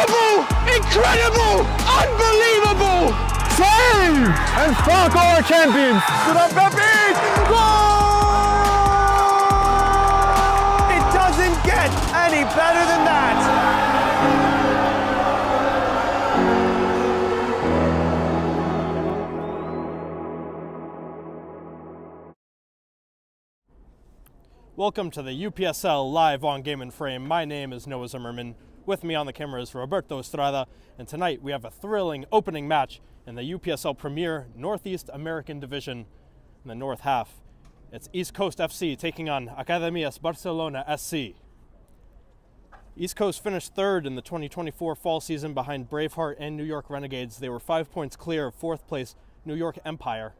Unbelievable! Incredible! Unbelievable! Save! And Spark our champions! Goal! It doesn't get any better than that! Welcome to the UPSL Live on Game and Frame. My name is Noah Zimmerman. With me on the camera is Roberto Estrada, and tonight we have a thrilling opening match in the UPSL Premier Northeast American Division in the north half. It's East Coast FC taking on Academias Barcelona SC. East Coast finished third in the 2024 fall season behind Braveheart and New York Renegades. They were 5 points clear of fourth place New York Empire.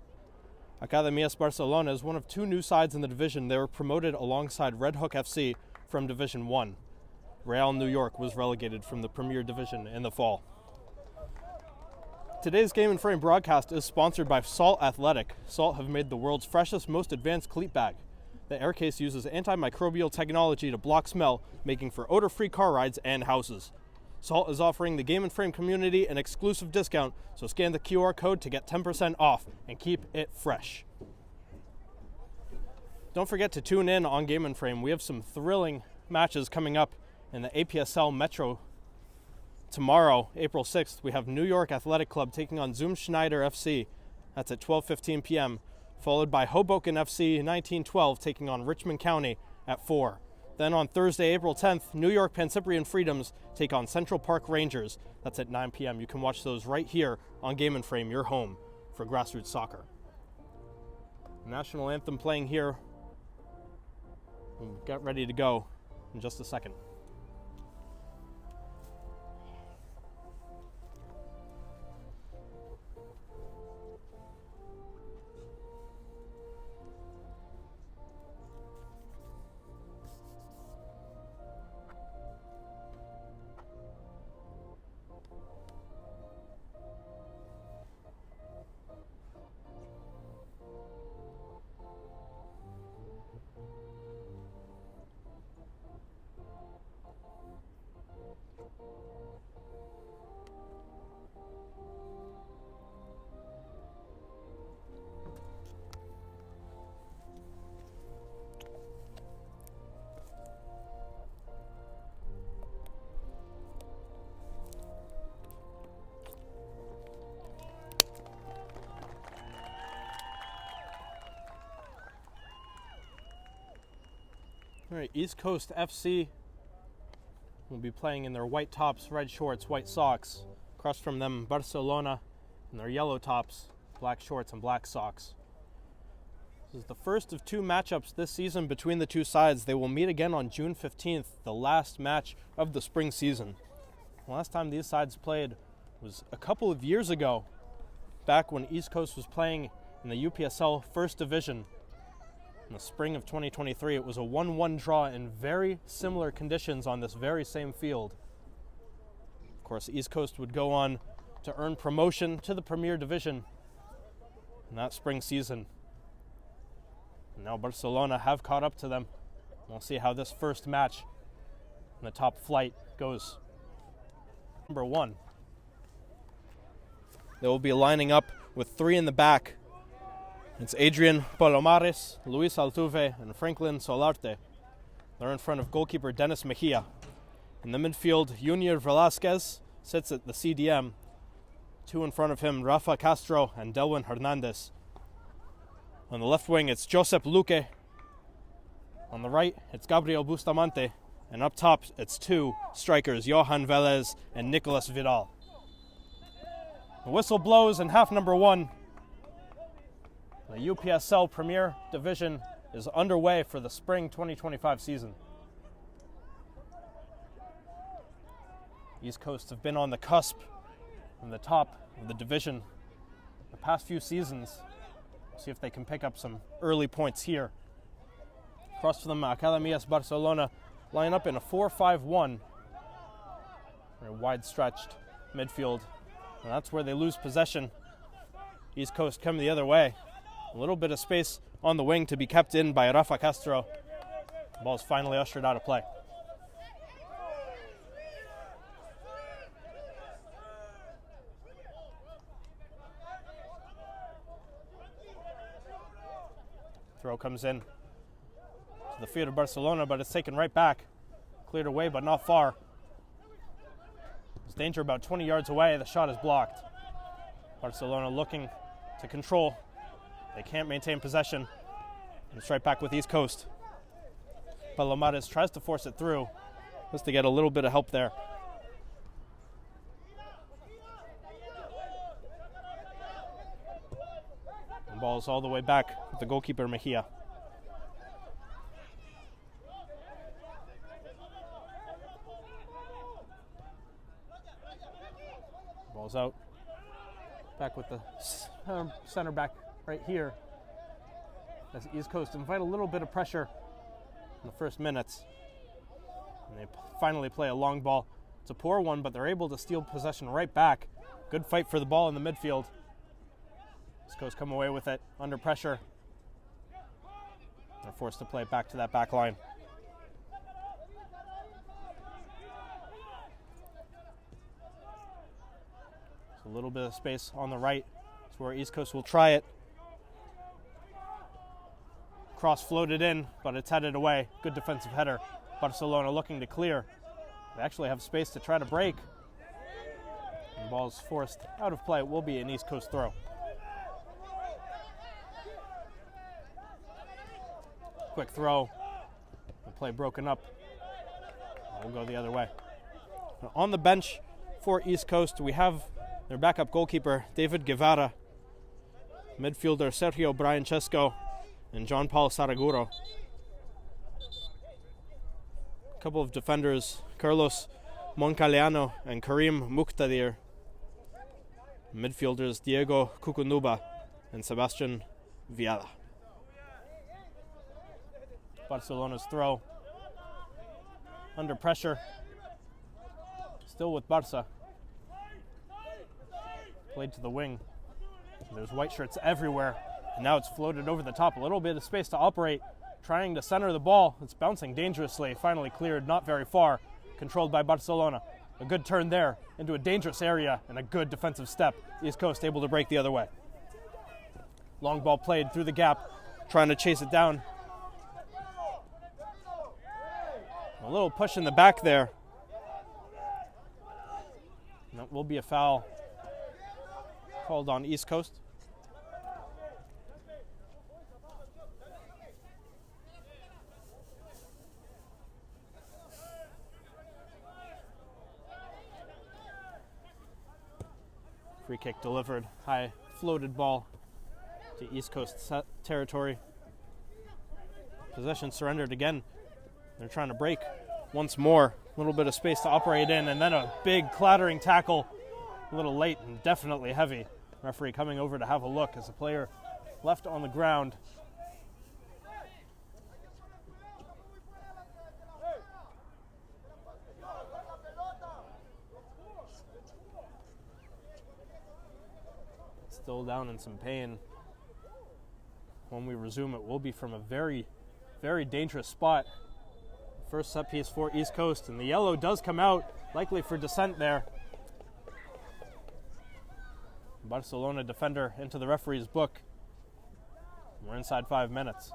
Academias Barcelona is one of two new sides in the division. They were promoted alongside Red Hook FC from Division 1. Real New York was relegated from the Premier Division in the fall. Today's Game and Frame broadcast is sponsored by Salt Athletic. Salt have made the world's freshest, most advanced cleat bag. The air case uses antimicrobial technology to block smell, making for odor-free car rides and houses. Salt is offering the Game and Frame community an exclusive discount, so scan the QR code to get 10% off and keep it fresh. Don't forget to tune in on Game and Frame. We have some thrilling matches coming up in the APSL Metro. Tomorrow, April 6th, we have New York Athletic Club taking on Zoom Schneider FC. That's at 12:15 p.m., followed by Hoboken FC 1912 taking on Richmond County at 4. Then on Thursday, April 10th, New York Pancyprian Freedoms take on Central Park Rangers. That's at 9 p.m. You can watch those right here on Game and Frame, your home for grassroots soccer. National anthem playing here. We'll get ready to go in just a second. All right, East Coast FC will be playing in their white tops, red shorts, white socks. Across from them, Barcelona in their yellow tops, black shorts, and black socks. This is the first of two matchups this season between the two sides. They will meet again on June 15th, the last match of the spring season. The last time these sides played was a couple of years ago, back when East Coast was playing in the UPSL First Division. In the spring of 2023, it was a 1-1 draw in very similar conditions on this very same field. Of course, East Coast would go on to earn promotion to the Premier Division in that spring season. And now Barcelona have caught up to them. We'll see how this first match in the top flight goes. Number 1. They will be lining up with 3 in the back. It's Adrian Palomares, Luis Altuve, and Franklin Solarte. They're in front of goalkeeper Dennis Mejia. In the midfield, Junior Velasquez sits at the CDM. 2 in front of him, Rafa Castro and Delwin Hernandez. On the left wing, it's Josep Luque. On the right, it's Gabriel Bustamante. And up top, it's 2 strikers, Johan Velez and Nicolas Vidal. The whistle blows in half number 1. The UPSL Premier Division is underway for the spring 2025 season. East Coast have been on the cusp from the top of the division the past few seasons. See if they can pick up some early points here. Across from them, Academias Barcelona line up in a 4-5-1. A wide-stretched midfield. And that's where they lose possession. East Coast come the other way. A little bit of space on the wing to be kept in by Rafa Castro. The ball is finally ushered out of play. comes in to the field of Barcelona, but it's taken right back. Cleared away, but not far. There's danger about 20 yards away. The shot is blocked. Barcelona looking to control. They can't maintain possession. And it's right back with East Coast. Palomares tries to force it through, just to get a little bit of help there. The ball's all the way back with the goalkeeper Mejia. Ball's out. Back with the center back right here. As East Coast invite a little bit of pressure in the first minutes. And they finally play a long ball. It's a poor one, but they're able to steal possession right back. Good fight for the ball in the midfield. East Coast come away with it under pressure. They're forced to play it back to that back line. A little bit of space on the right. That's where East Coast will try it. Cross floated in, but it's headed away. Good defensive header. Barcelona looking to clear. They actually have space to try to break. The ball's forced out of play. It will be an East Coast throw. Quick throw. The play broken up. We'll go the other way. Now on the bench for East Coast, we have their backup goalkeeper, David Guevara, midfielder Sergio Briancesco, and John Paul Saraguro. A couple of defenders, Carlos Moncaleano and Karim Muqtadir. Midfielders, Diego Cucunuba and Sebastian Viala. Barcelona's throw. Under pressure. Still with Barca. Played to the wing. There's white shirts everywhere. And now it's floated over the top. A little bit of space to operate. Trying to center the ball. It's bouncing dangerously. Finally cleared, not very far. Controlled by Barcelona. A good turn there into a dangerous area and a good defensive step. East Coast able to break the other way. Long ball played through the gap. Trying to chase it down. A little push in the back there. And that will be a foul called on East Coast. Free kick delivered, high floated ball to East Coast territory. Possession surrendered again. They're trying to break once more. A little bit of space to operate in, and then a big clattering tackle. A little late and definitely heavy. Referee coming over to have a look as the player left on the ground. Still down in some pain. When we resume, it will be from a very, very dangerous spot. First set piece for East Coast, and the yellow does come out, likely for dissent there. Barcelona defender into the referee's book. We're inside 5 minutes.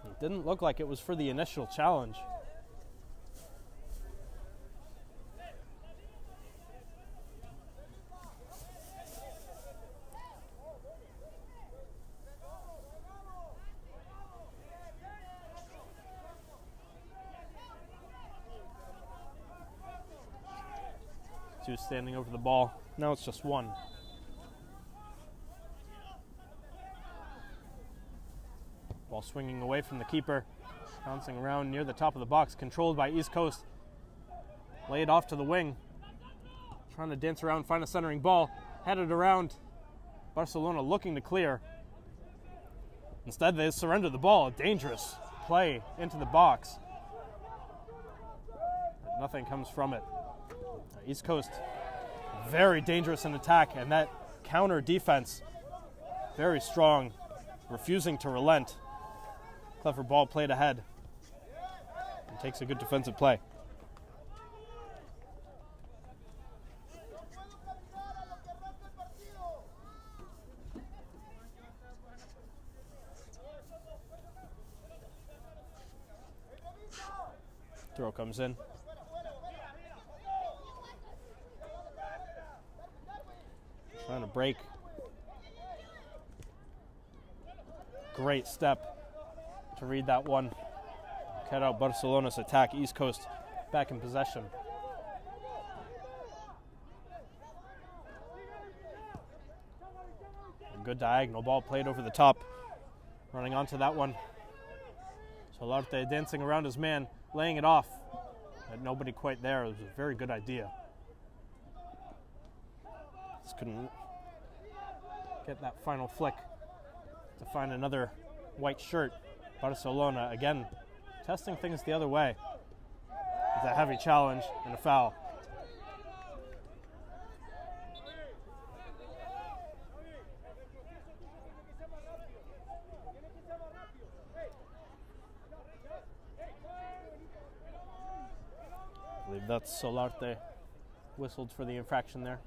It didn't look like it was for the initial challenge. Two standing over the ball. Now it's just one. Ball swinging away from the keeper. Bouncing around near the top of the box. Controlled by East Coast. Laid off to the wing. Trying to dance around, find a centering ball. Headed around. Barcelona looking to clear. Instead, they surrender the ball. Dangerous play into the box. But nothing comes from it. East Coast, very dangerous in attack, and that counter defense, very strong, refusing to relent. Clever ball played ahead, and takes a good defensive play. Throw comes in. Trying to break. Great step to read that one. Cut out Barcelona's attack. East Coast back in possession. A good diagonal ball played over the top. Running onto that one. Solarte dancing around his man, laying it off. But nobody quite there. It was a very good idea. Just couldn't get that final flick to find another white shirt. Barcelona again testing things the other way. It's a heavy challenge and a foul. I believe that's Solarte whistled for the infraction there.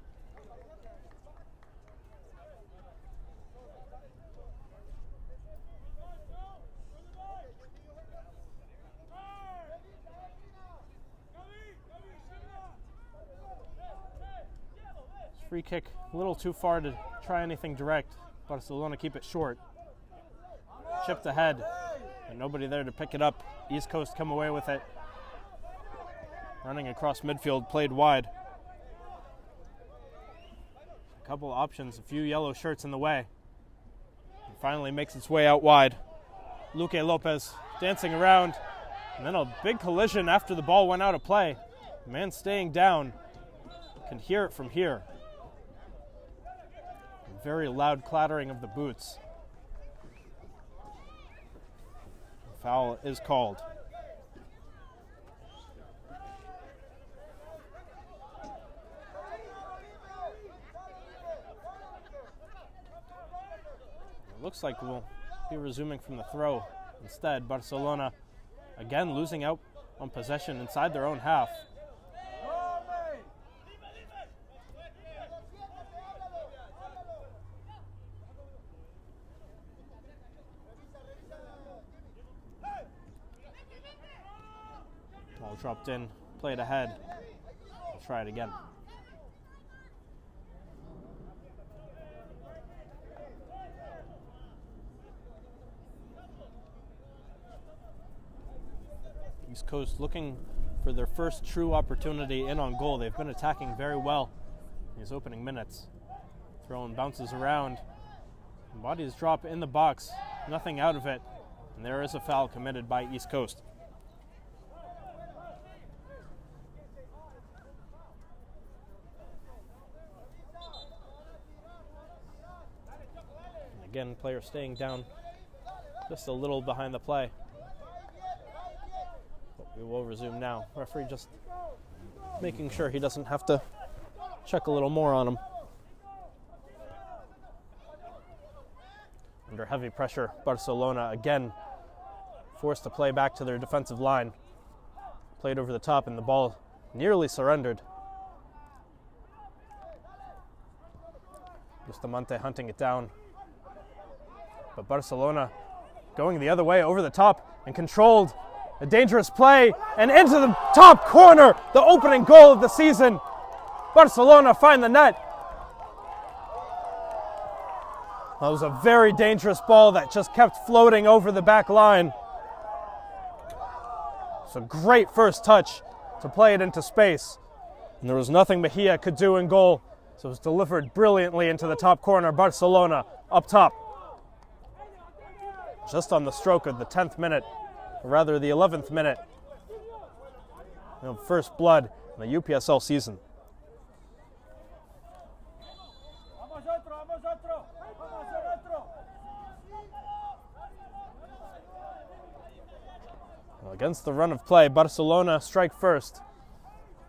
Free kick, a little too far to try anything direct. Barcelona keep it short. Chipped ahead, and nobody there to pick it up. East Coast come away with it. Running across midfield, played wide. A couple options, a few yellow shirts in the way. And finally makes its way out wide. Luque Lopez dancing around, and then a big collision after the ball went out of play. The man staying down, can hear it from here. Very loud clattering of the boots. The foul is called. It looks like we'll be resuming from the throw. Instead, Barcelona again losing out on possession inside their own half. Ball dropped in, played ahead. We'll try it again. East Coast looking for their first true opportunity in on goal. They've been attacking very well in these opening minutes. Throwing bounces around. Bodies drop in the box. Nothing out of it. And there is a foul committed by East Coast. And again, player staying down just a little behind the play. We will resume now. Referee just making sure he doesn't have to check a little more on him. Under heavy pressure, Barcelona again forced to play back to their defensive line. Played over the top and the ball nearly surrendered. Bustamante hunting it down. But Barcelona going the other way over the top and controlled. A dangerous play, and into the top corner, the opening goal of the season. Barcelona find the net. That was a very dangerous ball that just kept floating over the back line. It's a great first touch to play it into space. And there was nothing Mejia could do in goal, so it was delivered brilliantly into the top corner. Barcelona up top. Just on the stroke of the 10th minute. Or rather the 11th minute. First blood in the UPSL season. Well, against the run of play, Barcelona strike first.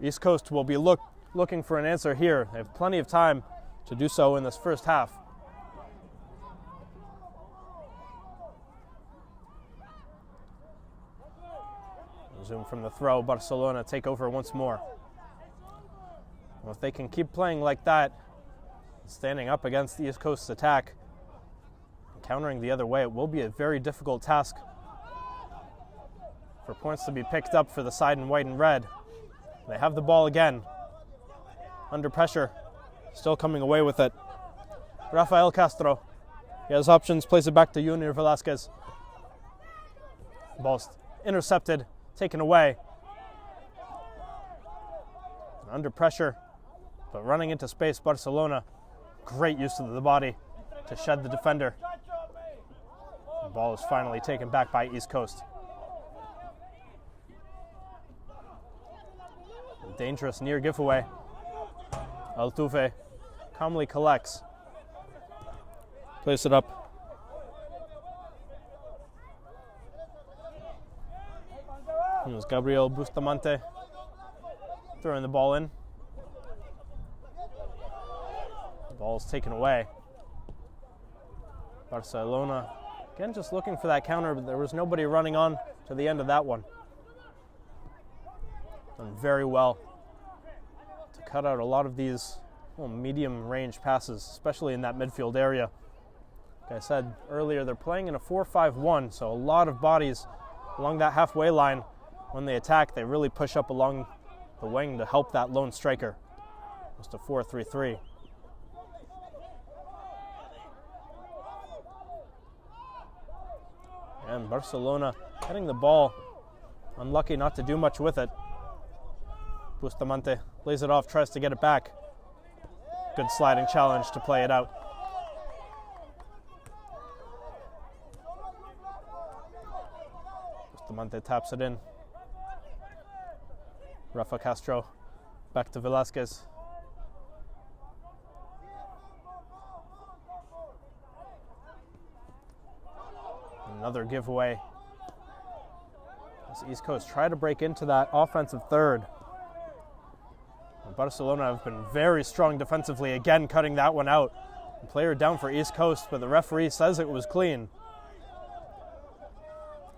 East Coast will be looking for an answer here. They have plenty of time to do so in this first half. Resume from the throw. Barcelona take over once more. Well, if they can keep playing like that, standing up against the East Coast's attack, countering the other way, it will be a very difficult task. for points to be picked up for the side in white and red. They have the ball again. Under pressure. Still coming away with it. Rafael Castro. He has options, plays it back to Junior Velasquez. Ball's intercepted, taken away. Under pressure, but running into space, Barcelona. Great use of the body to shed the defender. The ball is finally taken back by East Coast. Dangerous near giveaway. Altuve calmly collects. Plays it up. It was Gabriel Bustamante throwing the ball in. The ball is taken away. Barcelona, again, just looking for that counter, but there was nobody running on to the end of that one. Done very well to cut out a lot of these medium range passes, especially in that midfield area. Like I said earlier, they're playing in a 4-5-1, so a lot of bodies along that halfway line. When they attack, they really push up along the wing to help that lone striker. Just a 4-3-3. And Barcelona getting the ball, unlucky not to do much with it. Bustamante lays it off, tries to get it back. Good sliding challenge to play it out. Bustamante taps it in. Rafa Castro back to Velasquez. Another giveaway. As East Coast try to break into that offensive third. Barcelona have been very strong defensively, again cutting that one out. The player down for East Coast, but the referee says it was clean.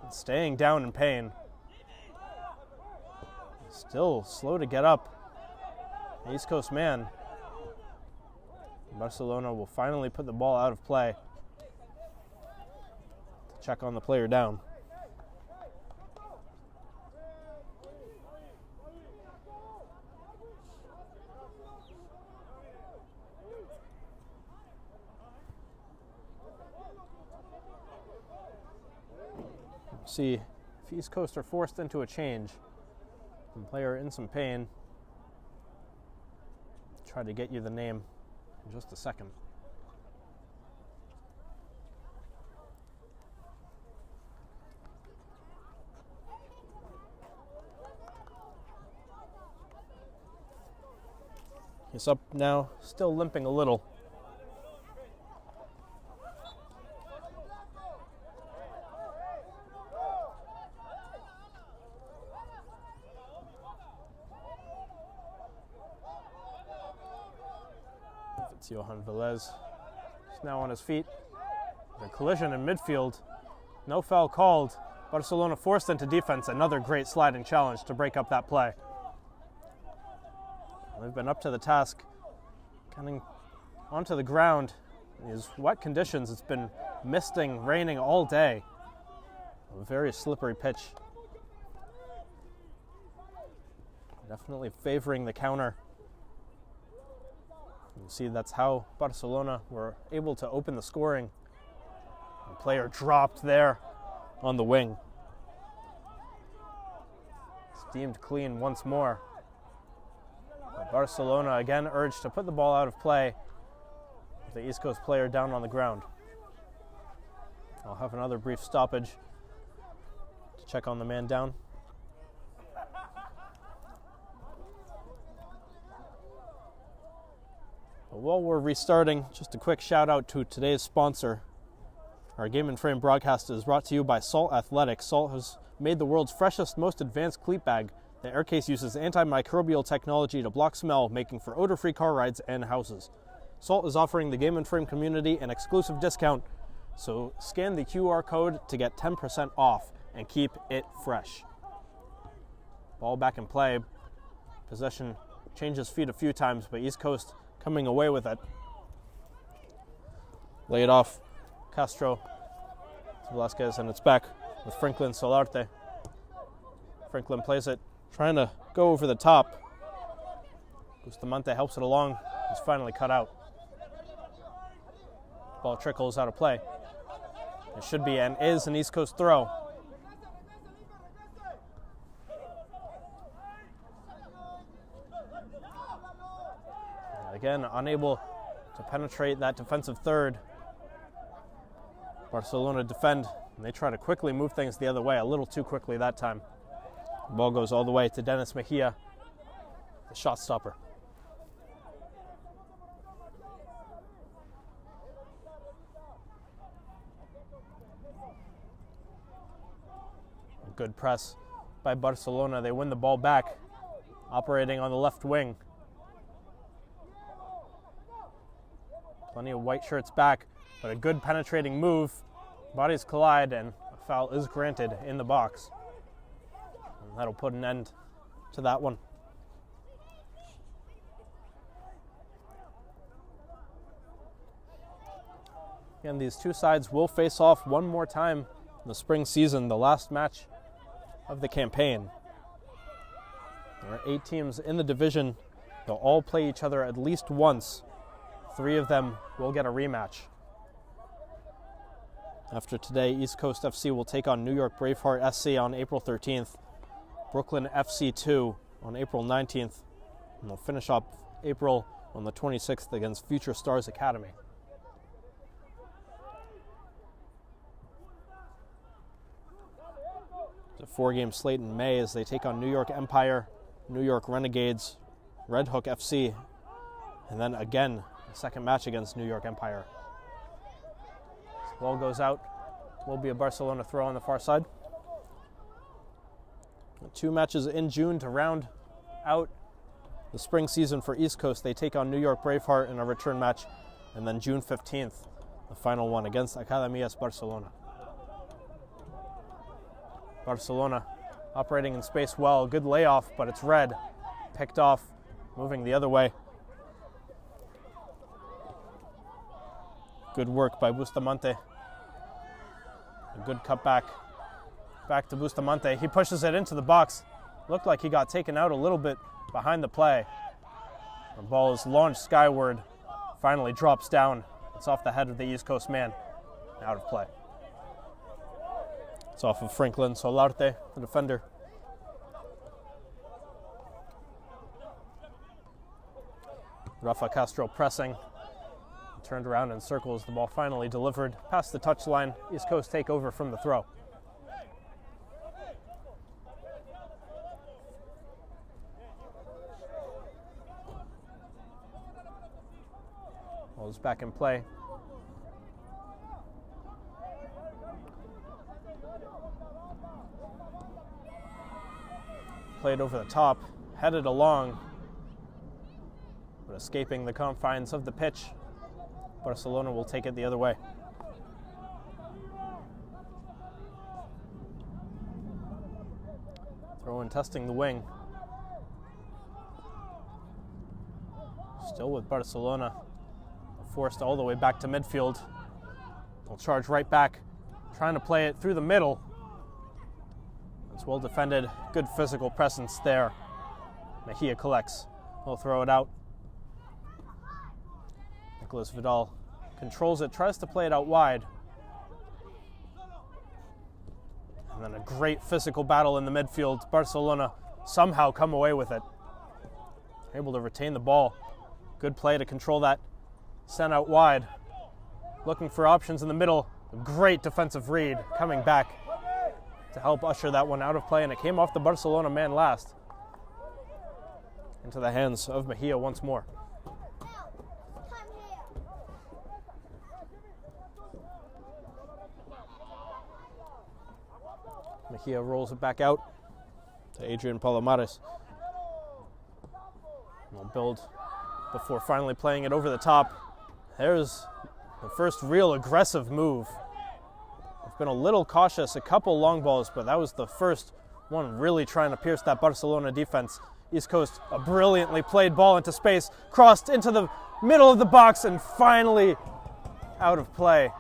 And staying down in pain. Still slow to get up. East Coast man. Barcelona will finally put the ball out of play to check on the player down. See if East Coast are forced into a change. The player in some pain. Try to get you the name in just a second. He's up now, still limping a little. It's Johan Velez. He's now on his feet. The collision in midfield. No foul called. Barcelona forced into defense. Another great sliding challenge to break up that play. They've been up to the task. Coming onto the ground. In these wet conditions, it's been misting, raining all day. A very slippery pitch. Definitely favoring the counter. You see that's how Barcelona were able to open the scoring. The player dropped there on the wing. It's deemed clean once more. But Barcelona again urged to put the ball out of play with the East Coast player down on the ground. I'll have another brief stoppage to check on the man down. But while we're restarting, just a quick shout out to today's sponsor. Our Game and Frame broadcast is brought to you by Salt Athletics. Salt has made the world's freshest, most advanced cleat bag. The Aircase uses antimicrobial technology to block smell, making for odor-free car rides and houses. Salt is offering the Game and Frame community an exclusive discount, so scan the QR code to get 10% off and keep it fresh. Ball back in play. Possession changes feet a few times, but East Coast coming away with it. Lay it off. Castro to Velasquez, and it's back with Franklin Solarte. Franklin plays it, trying to go over the top. Bustamante helps it along. He's finally cut out. Ball trickles out of play. It should be and is an East Coast throw. Again, unable to penetrate that defensive third. Barcelona defend, and they try to quickly move things the other way, a little too quickly that time. The ball goes all the way to Dennis Mejia, the shot stopper. A good press by Barcelona. They win the ball back, operating on the left wing. Plenty of white shirts back, but a good penetrating move. Bodies collide, and a foul is granted in the box. And that'll put an end to that one. Again, these two sides will face off one more time in the spring season, the last match of the campaign. There are 8 teams in the division. They'll all play each other at least once. 3 of them will get a rematch. After today, East Coast FC will take on New York Braveheart SC on April 13th, Brooklyn FC 2 on April 19th, and they'll finish up April on the 26th against Future Stars Academy. It's a 4-game slate in May as they take on New York Empire, New York Renegades, Red Hook FC, and then again, a second match against New York Empire. Ball goes out. Will be a Barcelona throw on the far side. 2 matches in June to round out the spring season for East Coast. They take on New York Braveheart in a return match, and then June 15th, the final one against Academias Barcelona. Barcelona operating in space well. Good layoff, but it's red. Picked off, moving the other way. Good work by Bustamante. A good cutback. Back to Bustamante. He pushes it into the box. Looked like he got taken out a little bit behind the play. The ball is launched skyward. Finally drops down. It's off the head of the East Coast man. Out of play. It's off of Franklin Solarte, the defender. Rafa Castro pressing. Turned around in circles. The ball finally delivered past the touchline. East Coast take over from the throw. Ball's back in play. Played over the top, headed along, but escaping the confines of the pitch. Barcelona will take it the other way. Throw in testing the wing. Still with Barcelona. Forced all the way back to midfield. They'll charge right back, trying to play it through the middle. It's well defended. Good physical presence there. Mejia collects. He'll throw it out. Nicolas Vidal controls it, tries to play it out wide. And then a great physical battle in the midfield. Barcelona somehow come away with it. Able to retain the ball. Good play to control that. Sent out wide. Looking for options in the middle. A great defensive read coming back to help usher that one out of play. And it came off the Barcelona man last. Into the hands of Mejia once more. Mejia rolls it back out to Adrian Palomares. We'll build before finally playing it over the top. There's the first real aggressive move. I've been a little cautious, a couple long balls, but that was the first one really trying to pierce that Barcelona defense. East Coast, a brilliantly played ball into space, crossed into the middle of the box, and finally out of play.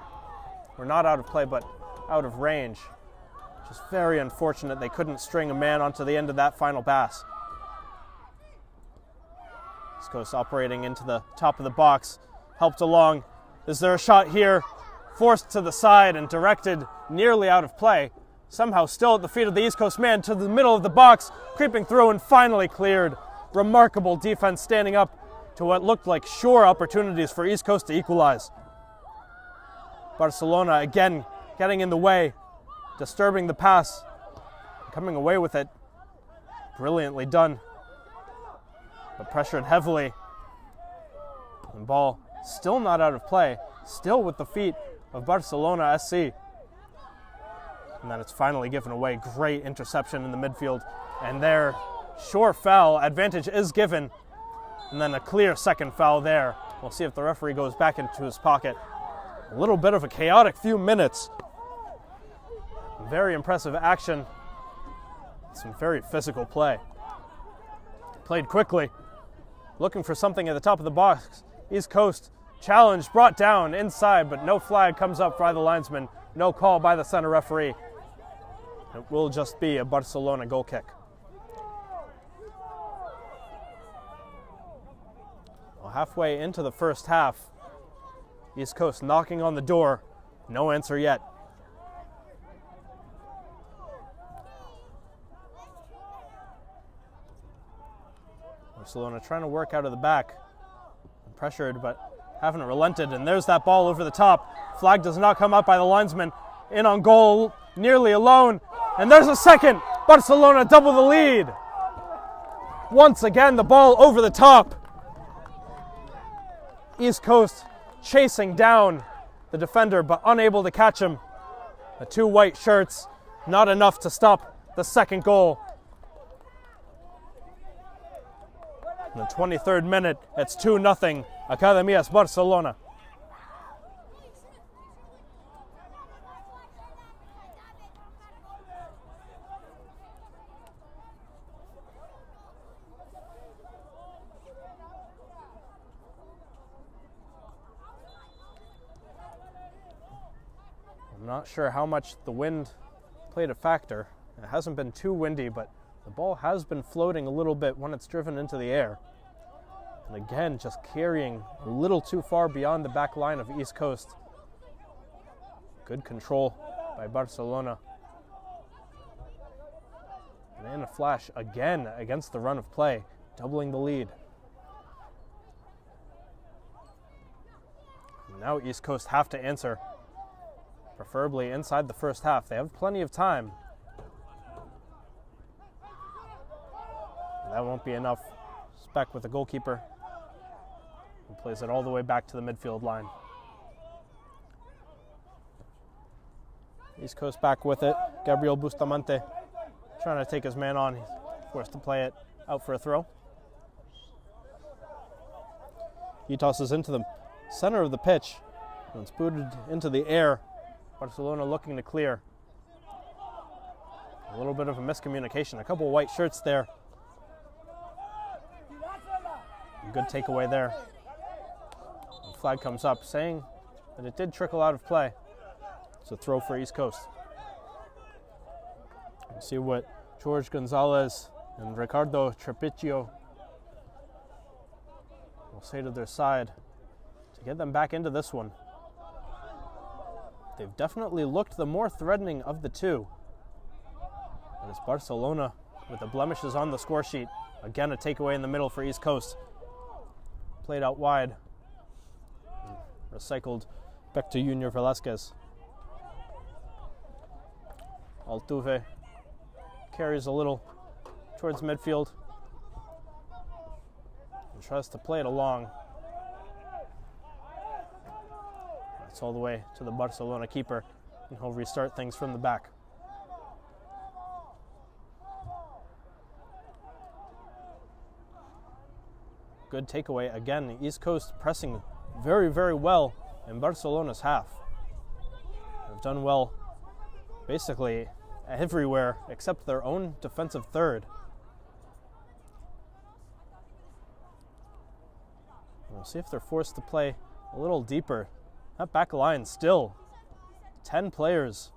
Or not out of play, but out of range. Just very unfortunate they couldn't string a man onto the end of that final pass. East Coast operating into the top of the box, helped along. Is there a shot here? Forced to the side and directed nearly out of play. Somehow still at the feet of the East Coast man to the middle of the box, creeping through and finally cleared. Remarkable defense standing up to what looked like sure opportunities for East Coast to equalize. Barcelona again getting in the way, disturbing the pass, coming away with it. Brilliantly done, but pressured heavily. And ball still not out of play, still with the feet of Barcelona SC. And then it's finally given away. Great interception in the midfield. And there, sure foul, advantage is given. And then a clear second foul there. We'll see if the referee goes back into his pocket. A little bit of a chaotic few minutes. Very impressive action. Some very physical play. Played quickly. Looking for something at the top of the box. East Coast challenge brought down inside, but no flag comes up by the linesman. No call by the center referee. It will just be a Barcelona goal kick. Well, halfway into the first half, East Coast knocking on the door. No answer yet. Barcelona trying to work out of the back. Pressured, but haven't relented. And there's that ball over the top. Flag does not come up by the linesman. In on goal, nearly alone. And there's a second. Barcelona double the lead. Once again, the ball over the top. East Coast chasing down the defender, but unable to catch him. The two white shirts, not enough to stop the second goal. In the 23rd minute, it's 2-0, Academias Barcelona. I'm not sure how much the wind played a factor. It hasn't been too windy, but the ball has been floating a little bit when it's driven into the air. And again, just carrying a little too far beyond the back line of East Coast. Good control by Barcelona. And in a flash again against the run of play, doubling the lead. And now East Coast have to answer, preferably inside the first half. They have plenty of time. That won't be enough. Speck with the goalkeeper. He plays it all the way back to the midfield line. East Coast back with it. Gabriel Bustamante trying to take his man on. He's forced to play it out for a throw. He tosses into the center of the pitch. And it's booted into the air. Barcelona looking to clear. A little bit of a miscommunication. A couple white shirts there. Good takeaway there. The flag comes up saying that it did trickle out of play. It's a throw for East Coast. We'll see what George Gonzalez and Ricardo Trapiccio will say to their side to get them back into this one. They've definitely looked the more threatening of the two. And it's Barcelona with the blemishes on the score sheet. Again, a takeaway in the middle for East Coast. Played out wide. Recycled back to Junior Velasquez. Altuve carries a little towards midfield and tries to play it along. That's all the way to the Barcelona keeper, and he'll restart things from the back. Good takeaway. Again, East Coast pressing very, very well in Barcelona's half. They've done well basically everywhere except their own defensive third. We'll see if they're forced to play a little deeper. That back line still 10 players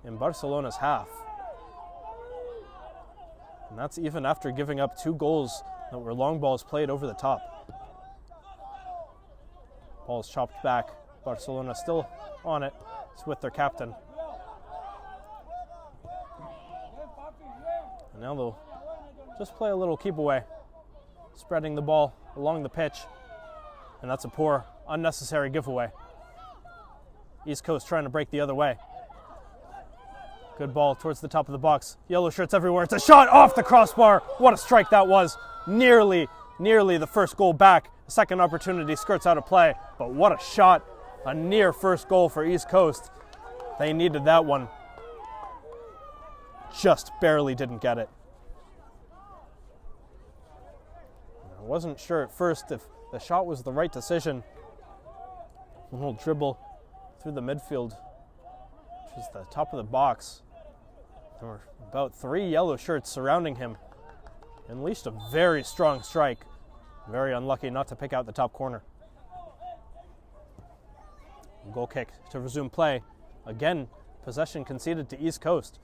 in Barcelona's half. And that's even after giving up 2 goals that were long balls played over the top. Ball's chopped back. Barcelona still on it. It's with their captain. And now they'll just play a little keep away, spreading the ball along the pitch. And that's a poor, unnecessary giveaway. East Coast trying to break the other way. Good ball towards the top of the box. Yellow shirts everywhere. It's a shot off the crossbar. What a strike that was. Nearly the first goal back. Second opportunity skirts out of play. But what a shot. A near first goal for East Coast. They needed that one. Just barely didn't get it. I wasn't sure at first if the shot was the right decision. A little dribble through the midfield, which is the top of the box. There were about 3 yellow shirts surrounding him. Unleashed a very strong strike. Very unlucky not to pick out the top corner. Goal kick to resume play. Again, possession conceded to East Coast.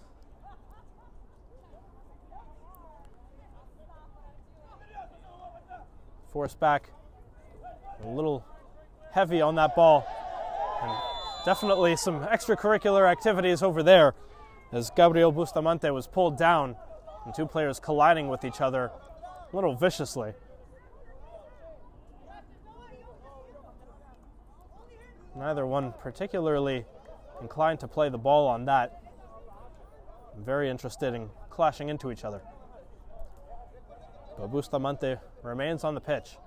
Forced back. A little heavy on that ball. And definitely some extracurricular activities over there as Gabriel Bustamante was pulled down and 2 players colliding with each other a little viciously. Neither one particularly inclined to play the ball on that. Very interested in clashing into each other. But Bustamante remains on the pitch.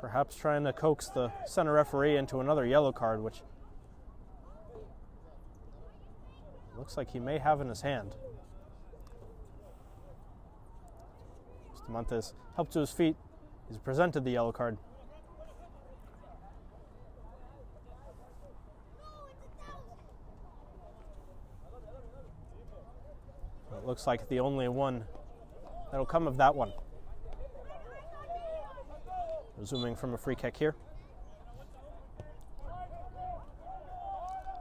Perhaps trying to coax the center referee into another yellow card, which looks like he may have in his hand. Bustamante's helped to his feet. He's presented the yellow card. It looks like the only one that'll come of that one. Resuming from a free kick here.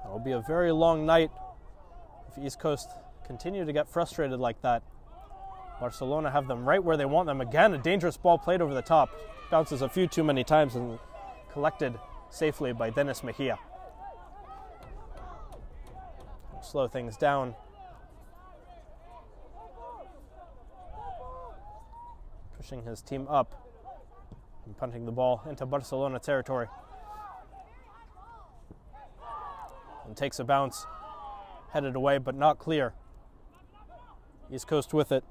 It'll be a very long night if East Coast continue to get frustrated like that. Barcelona have them right where they want them. Again, a dangerous ball played over the top. Bounces a few too many times and collected safely by Dennis Mejia. Slow things down. Pushing his team up and punting the ball into Barcelona territory. And takes a bounce, headed away but not clear. East Coast with it.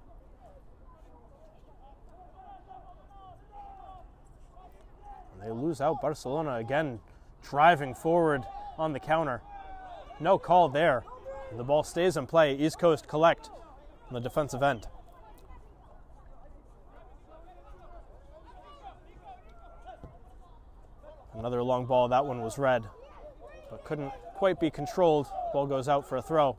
And they lose out. Barcelona again driving forward on the counter. No call there. The ball stays in play. East Coast collect on the defensive end. Another long ball. That one was red, but couldn't quite be controlled. Ball goes out for a throw.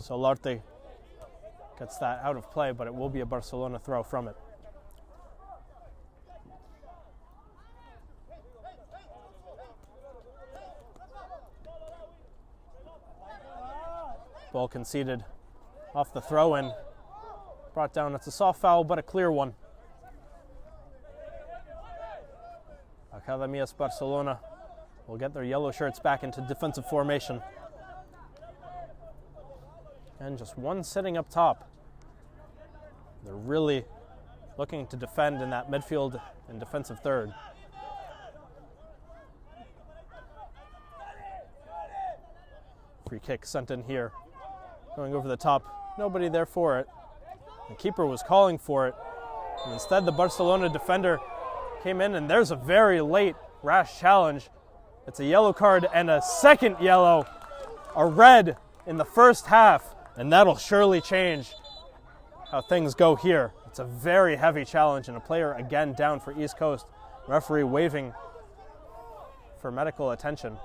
Solarte gets that out of play, but it will be a Barcelona throw from it. Ball conceded off the throw-in. Brought down. It's a soft foul, but a clear one. Academias Barcelona will get their yellow shirts back into defensive formation. And just one sitting up top. They're really looking to defend in that midfield and defensive third. Free kick sent in here. Going over the top. Nobody there for it. The keeper was calling for it. And instead, the Barcelona defender came in, and there's a very late rash challenge. It's a yellow card and a second yellow, a red in the first half, and that'll surely change how things go here. It's a very heavy challenge, and a player again down for East Coast. Referee waving for medical attention.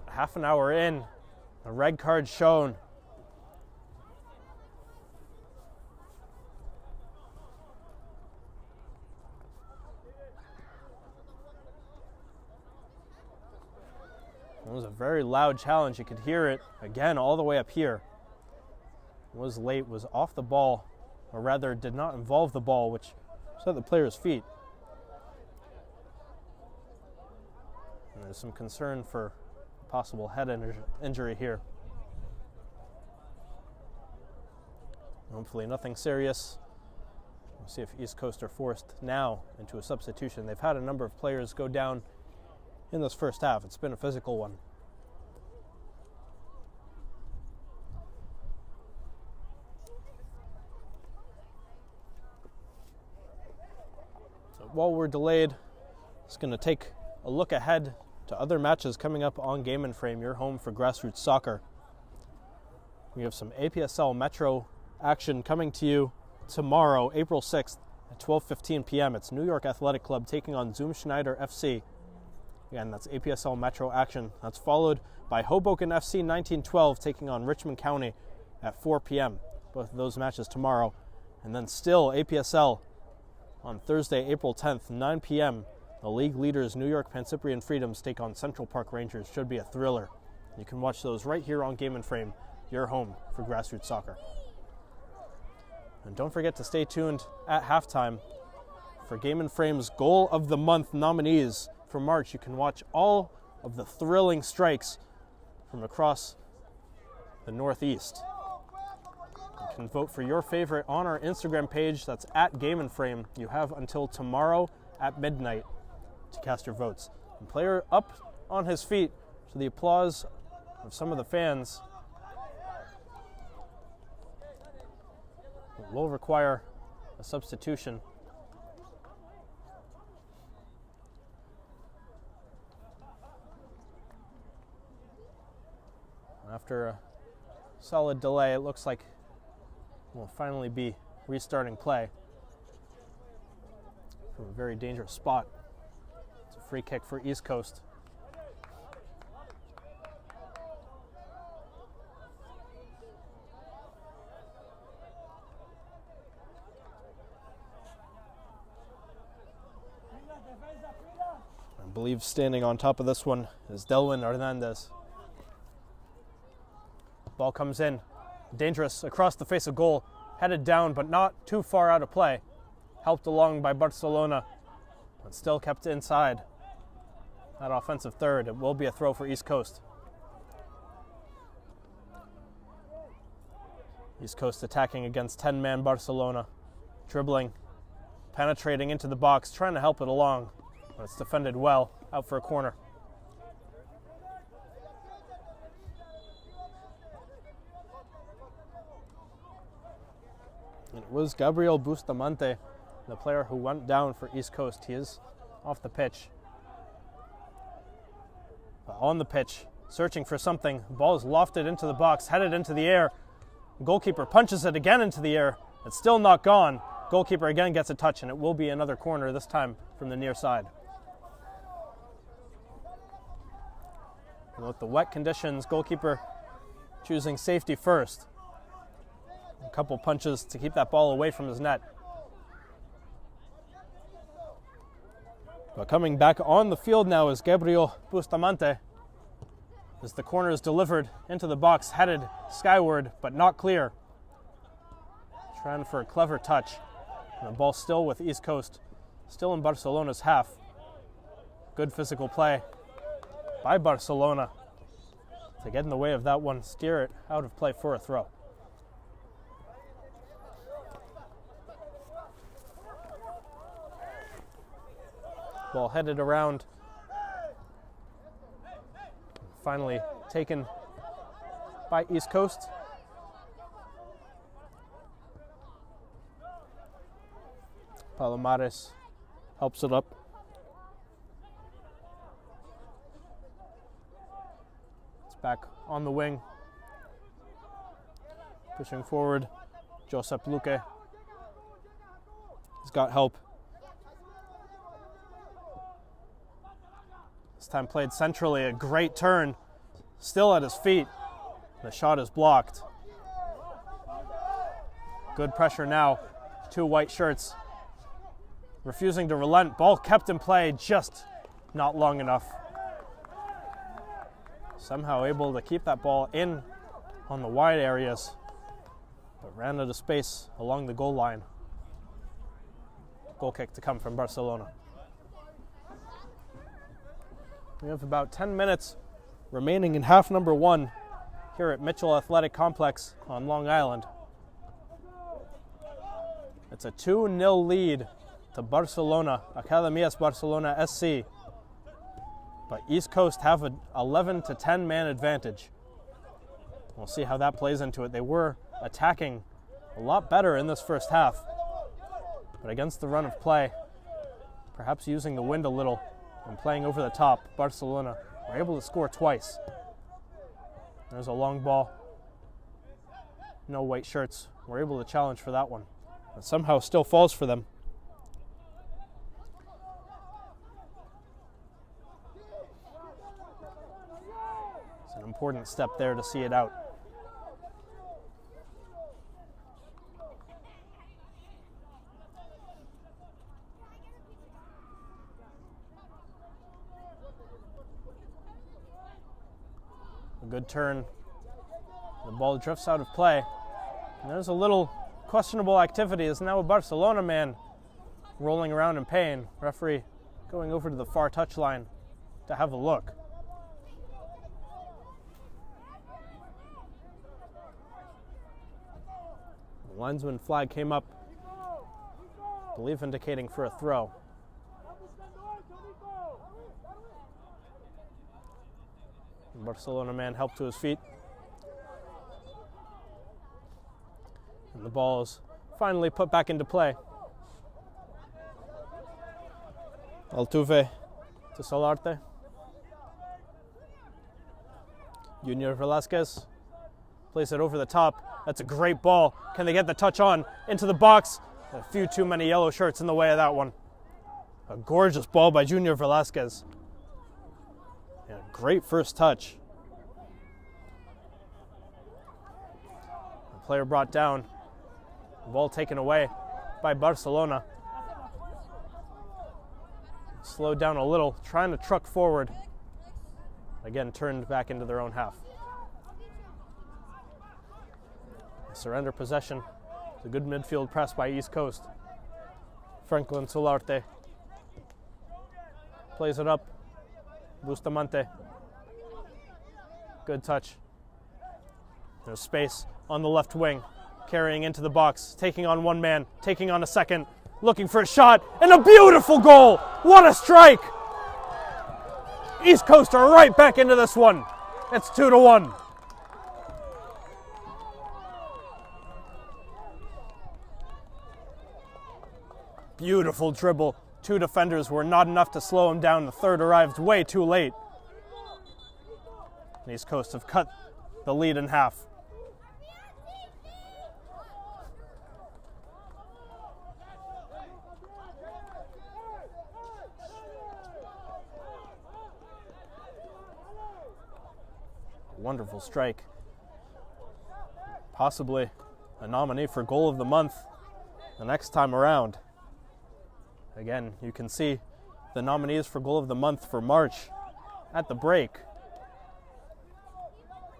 Half an hour in, a red card shown. was a very loud challenge. You could hear it again all the way up here. Was late, was off the ball, or rather did not involve the ball, which was at the player's feet. And there's some concern for possible head injury here. Hopefully nothing serious. We'll see if East Coast are forced now into a substitution. They've had a number of players go down in this first half. It's been a physical one. So while we're delayed, it's going to take a look ahead to other matches coming up on Game and Frame, your home for grassroots soccer. We have some APSL Metro action coming to you tomorrow, April 6th at 12:15 p.m. It's New York Athletic Club taking on Zoom Schneider FC. Again, that's APSL Metro action. That's followed by Hoboken FC 1912 taking on Richmond County at 4 p.m. Both of those matches tomorrow. And then still APSL on Thursday, April 10th, 9 p.m. The league leaders New York Pancyprian Freedoms take on Central Park Rangers. Should be a thriller. You can watch those right here on Game and Frame, your home for grassroots soccer. And don't forget to stay tuned at halftime for Game and Frame's Goal of the Month nominees for March. You can watch all of the thrilling strikes from across the Northeast. You can vote for your favorite on our Instagram page. That's at Game and Frame. You have until tomorrow at midnight to cast your votes. And player up on his feet to the applause of some of the fans. It will require a substitution. After a solid delay, it looks like we'll finally be restarting play from a very dangerous spot. It's a free kick for East Coast. I believe standing on top of this one is Delwin Hernandez. Ball comes in, dangerous across the face of goal, headed down but not too far out of play. Helped along by Barcelona, but still kept inside that offensive third. It will be a throw for East Coast. East Coast attacking against 10-man Barcelona, dribbling, penetrating into the box, trying to help it along, but it's defended well, out for a corner. And it was Gabriel Bustamante, the player who went down for East Coast. He is off the pitch. But on the pitch, searching for something. The ball is lofted into the box, headed into the air. The goalkeeper punches it again into the air. It's still not gone. Goalkeeper again gets a touch, and it will be another corner, this time from the near side. And with the wet conditions, goalkeeper choosing safety first. A couple punches to keep that ball away from his net. But coming back on the field now is Gabriel Bustamante. As the corner is delivered into the box, headed skyward, but not clear. Trying for a clever touch. And the ball still with East Coast, still in Barcelona's half. Good physical play by Barcelona to get in the way of that one, steer it out of play for a throw. Ball headed around. Finally taken by East Coast. Palomares helps it up. It's back on the wing. Pushing forward, Josep Luque. He's got help. This time played centrally, a great turn. Still at his feet. The shot is blocked. Good pressure now. Two white shirts refusing to relent. Ball kept in play, just not long enough. Somehow able to keep that ball in on the wide areas, but ran out of space along the goal line. Goal kick to come from Barcelona. We have about 10 minutes remaining in half number 1 here at Mitchell Athletic Complex on Long Island. It's a 2-0 lead to Barcelona, Academias Barcelona SC. But East Coast have an 11-10 man advantage. We'll see how that plays into it. They were attacking a lot better in this first half, but against the run of play, perhaps using the wind a little and playing over the top, Barcelona were able to score twice. There's a long ball. No white shirts were able to challenge for that one, but somehow still falls for them. It's an important step there to see it out. A good turn. The ball drifts out of play. And there's a little questionable activity. It's now a Barcelona man rolling around in pain. Referee going over to the far touchline to have a look. The linesman flag came up, I believe indicating for a throw. The Barcelona man helped to his feet. And the ball is finally put back into play. Altuve to Solarte. Junior Velasquez plays it over the top. That's a great ball. Can they get the touch on into the box? A few too many yellow shirts in the way of that one. A gorgeous ball by Junior Velasquez. And a great first touch. The player brought down. The ball taken away by Barcelona. Slowed down a little, trying to truck forward. Again, turned back into their own half. Surrender possession. It's a good midfield press by East Coast. Franklin Solarte plays it up. Bustamante. Good touch. There's space on the left wing. Carrying into the box. Taking on one man. Taking on a second. Looking for a shot. And a beautiful goal! What a strike! East Coast are right back into this one. It's 2-1. Beautiful dribble. Two defenders were not enough to slow him down. The third arrived way too late. And East Coast have cut the lead in half. Wonderful strike. Possibly a nominee for goal of the month the next time around. Again, you can see the nominees for goal of the month for March at the break.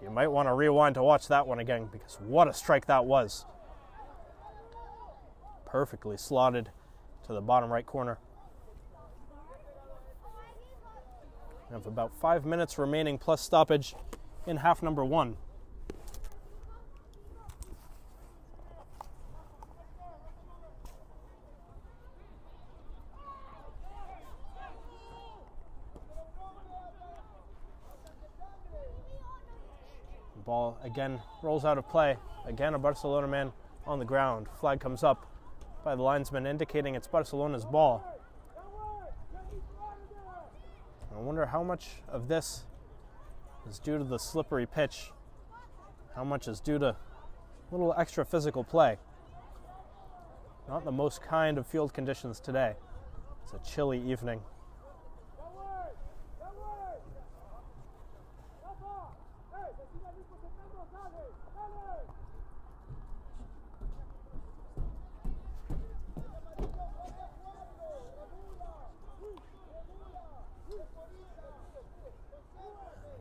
You might want to rewind to watch that one again, because what a strike that was. Perfectly slotted to the bottom right corner. We have about 5 minutes remaining plus stoppage in half number 1. The ball again rolls out of play. Again, a Barcelona man on the ground. Flag comes up by the linesman indicating it's Barcelona's ball. I wonder how much of this is due to the slippery pitch. How much is due to a little extra physical play. Not the most kind of field conditions today. It's a chilly evening.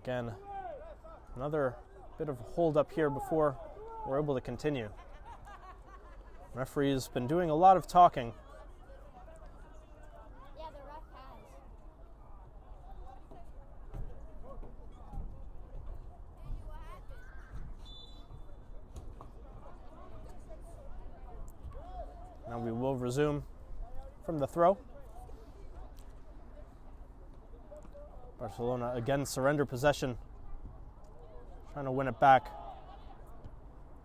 Again, Another bit of hold up here before we're able to continue. Referee's been doing a lot of talking. Yeah, the ref has. Now we will resume from the throw. Barcelona again surrender possession, trying to win it back.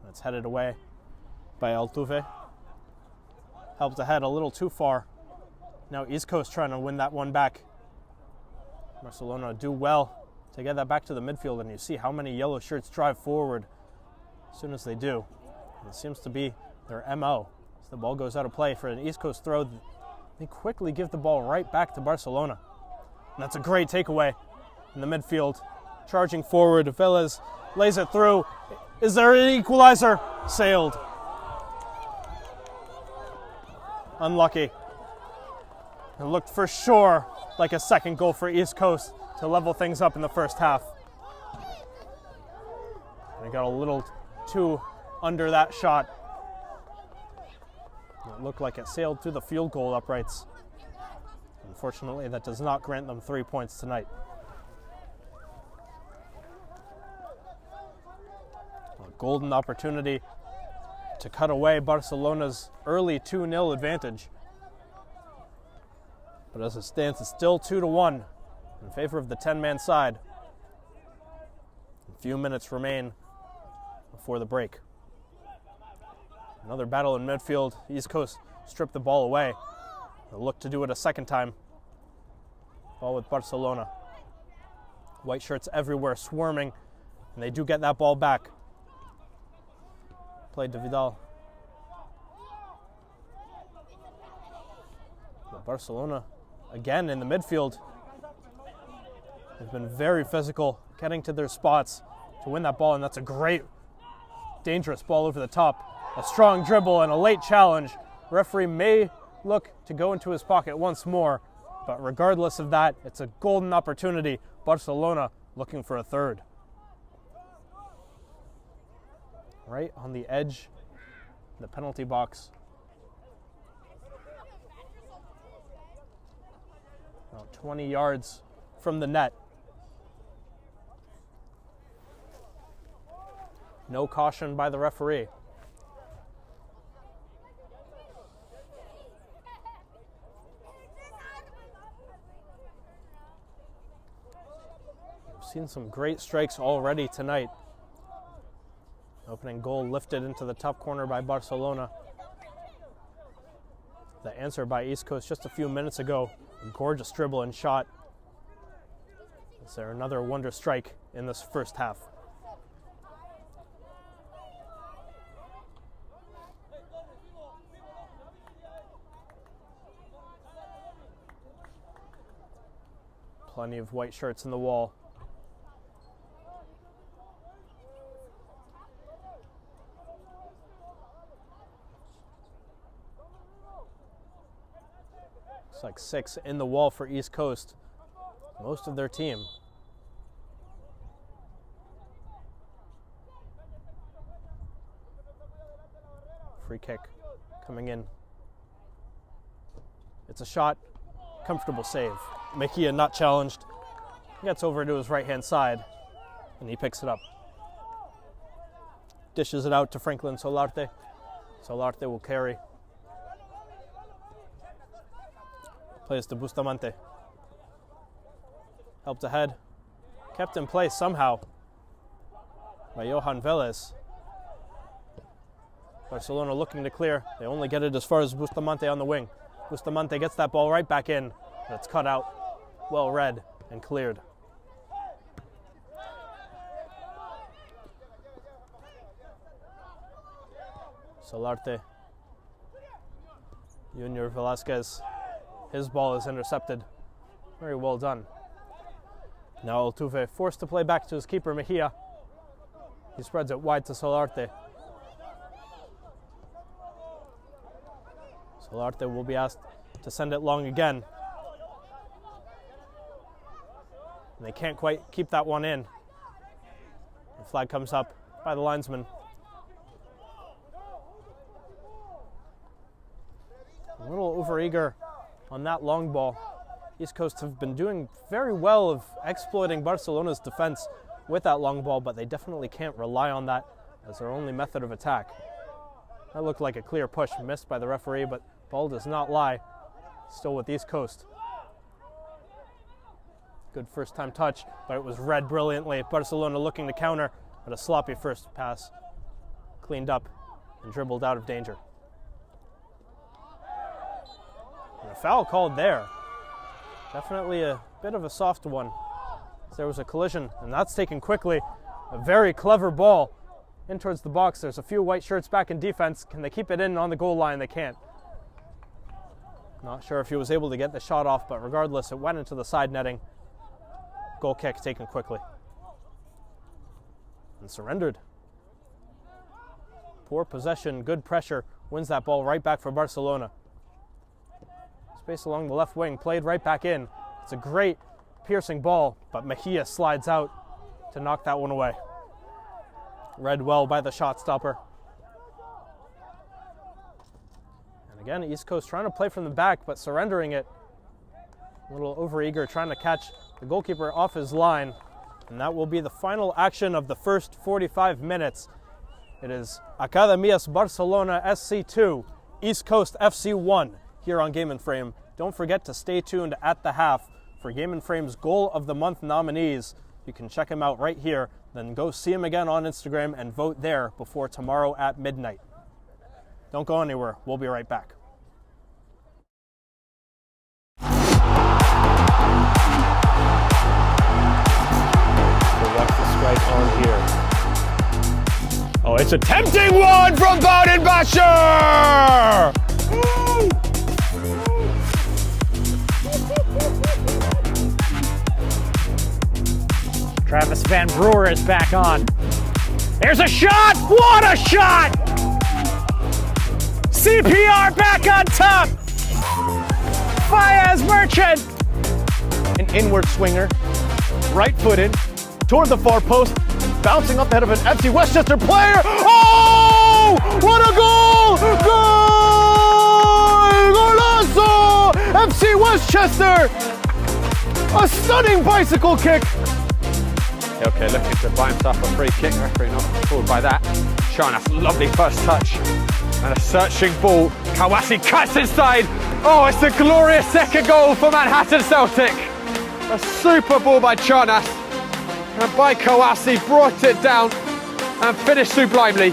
It's headed away by Altuve. Helped ahead a little too far. Now East Coast trying to win that one back. Barcelona do well to get that back to the midfield, and you see how many yellow shirts drive forward as soon as they do. And it seems to be their MO. As the ball goes out of play for an East Coast throw, they quickly give the ball right back to Barcelona. And that's a great takeaway in the midfield. Charging forward, Velez lays it through. Is there an equalizer? Sailed. Unlucky. It looked for sure like a second goal for East Coast to level things up in the first half. They got a little too under that shot. It looked like it sailed through the field goal uprights. Unfortunately, that does not grant them 3 points tonight. A golden opportunity to cut away Barcelona's early 2-0 advantage. But as it stands, it's still 2-1 in favor of the 10-man side. A few minutes remain before the break. Another battle in midfield. East Coast stripped the ball away. They'll look to do it a second time. Ball with Barcelona. White shirts everywhere swarming, and they do get that ball back. Played to Vidal. But Barcelona, again in the midfield, have been very physical, getting to their spots to win that ball, and that's a great, dangerous ball over the top. A strong dribble and a late challenge. Referee may look to go into his pocket once more, but regardless of that, it's a golden opportunity. Barcelona looking for a third. Right on the edge of the penalty box. About 20 yards from the net. No caution by the referee. Seen some great strikes already tonight. Opening goal lifted into the top corner by Barcelona. The answer by East Coast just a few minutes ago. A gorgeous dribble and shot. Is there another wonder strike in this first half? Plenty of white shirts in the wall. Looks like 6 in the wall for East Coast. Most of their team. Free kick coming in. It's a shot. Comfortable save. Mejia not challenged. Gets over to his right-hand side, and he picks it up. Dishes it out to Franklin Solarte. Solarte will carry. Plays to Bustamante. Helped ahead. Kept in place somehow by Johan Velez. Barcelona looking to clear. They only get it as far as Bustamante on the wing. Bustamante gets that ball right back in. It's cut out. Well read and cleared. Solarte. Junior Velasquez. His ball is intercepted. Very well done. Now Altuve forced to play back to his keeper, Mejia. He spreads it wide to Solarte. Solarte will be asked to send it long again. And they can't quite keep that one in. flag comes up by the linesman. A little overeager on that long ball. East Coast have been doing very well of exploiting Barcelona's defense with that long ball, but they definitely can't rely on that as their only method of attack. That looked like a clear push, missed by the referee, but ball does not lie. Still with East Coast. Good first time touch, but it was read brilliantly. Barcelona looking to counter, but a sloppy first pass. Cleaned up and dribbled out of danger. And a foul called there. Definitely a bit of a soft one. There was a collision, and that's taken quickly. A very clever ball in towards the box. There's a few white shirts back in defense. Can they keep it in on the goal line? They can't. Not sure if he was able to get the shot off, but regardless, it went into the side netting. Goal kick taken quickly. And surrendered. Poor possession, good pressure, wins that ball right back for Barcelona. Space along the left wing, played right back in. It's a great piercing ball, but Mejia slides out to knock that one away. Read well by the shot stopper. And again, East Coast trying to play from the back, but surrendering it. A little overeager, trying to catch the goalkeeper off his line. And that will be the final action of the first 45 minutes. It is Academias Barcelona SC 2, East Coast FC 1 here on Game and Frame. Don't forget to stay tuned at the half for Game and Frame's Goal of the Month nominees. You can check him out right here, then go see him again on Instagram and vote there before tomorrow at midnight. Don't go anywhere. We'll be right back. So watch the strike on here. Oh, it's a tempting one from Bodenbacher! Travis Van Brewer is back on. There's a shot! What a shot! CPR back on top! Fayez Merchant! An inward swinger, right-footed, toward the far post, bouncing up the head of an FC Westchester player. Oh! What a goal! Goal! Golazo! FC Westchester! A stunning bicycle kick. Okay, looking to buy himself a free kick. Referee not fooled by that. Sharnas, lovely first touch. And a searching ball. Kawasi cuts inside. Oh, it's a glorious second goal for Manhattan Celtic. A super ball by Charnas. And by Kawasi, brought it down and finished sublimely.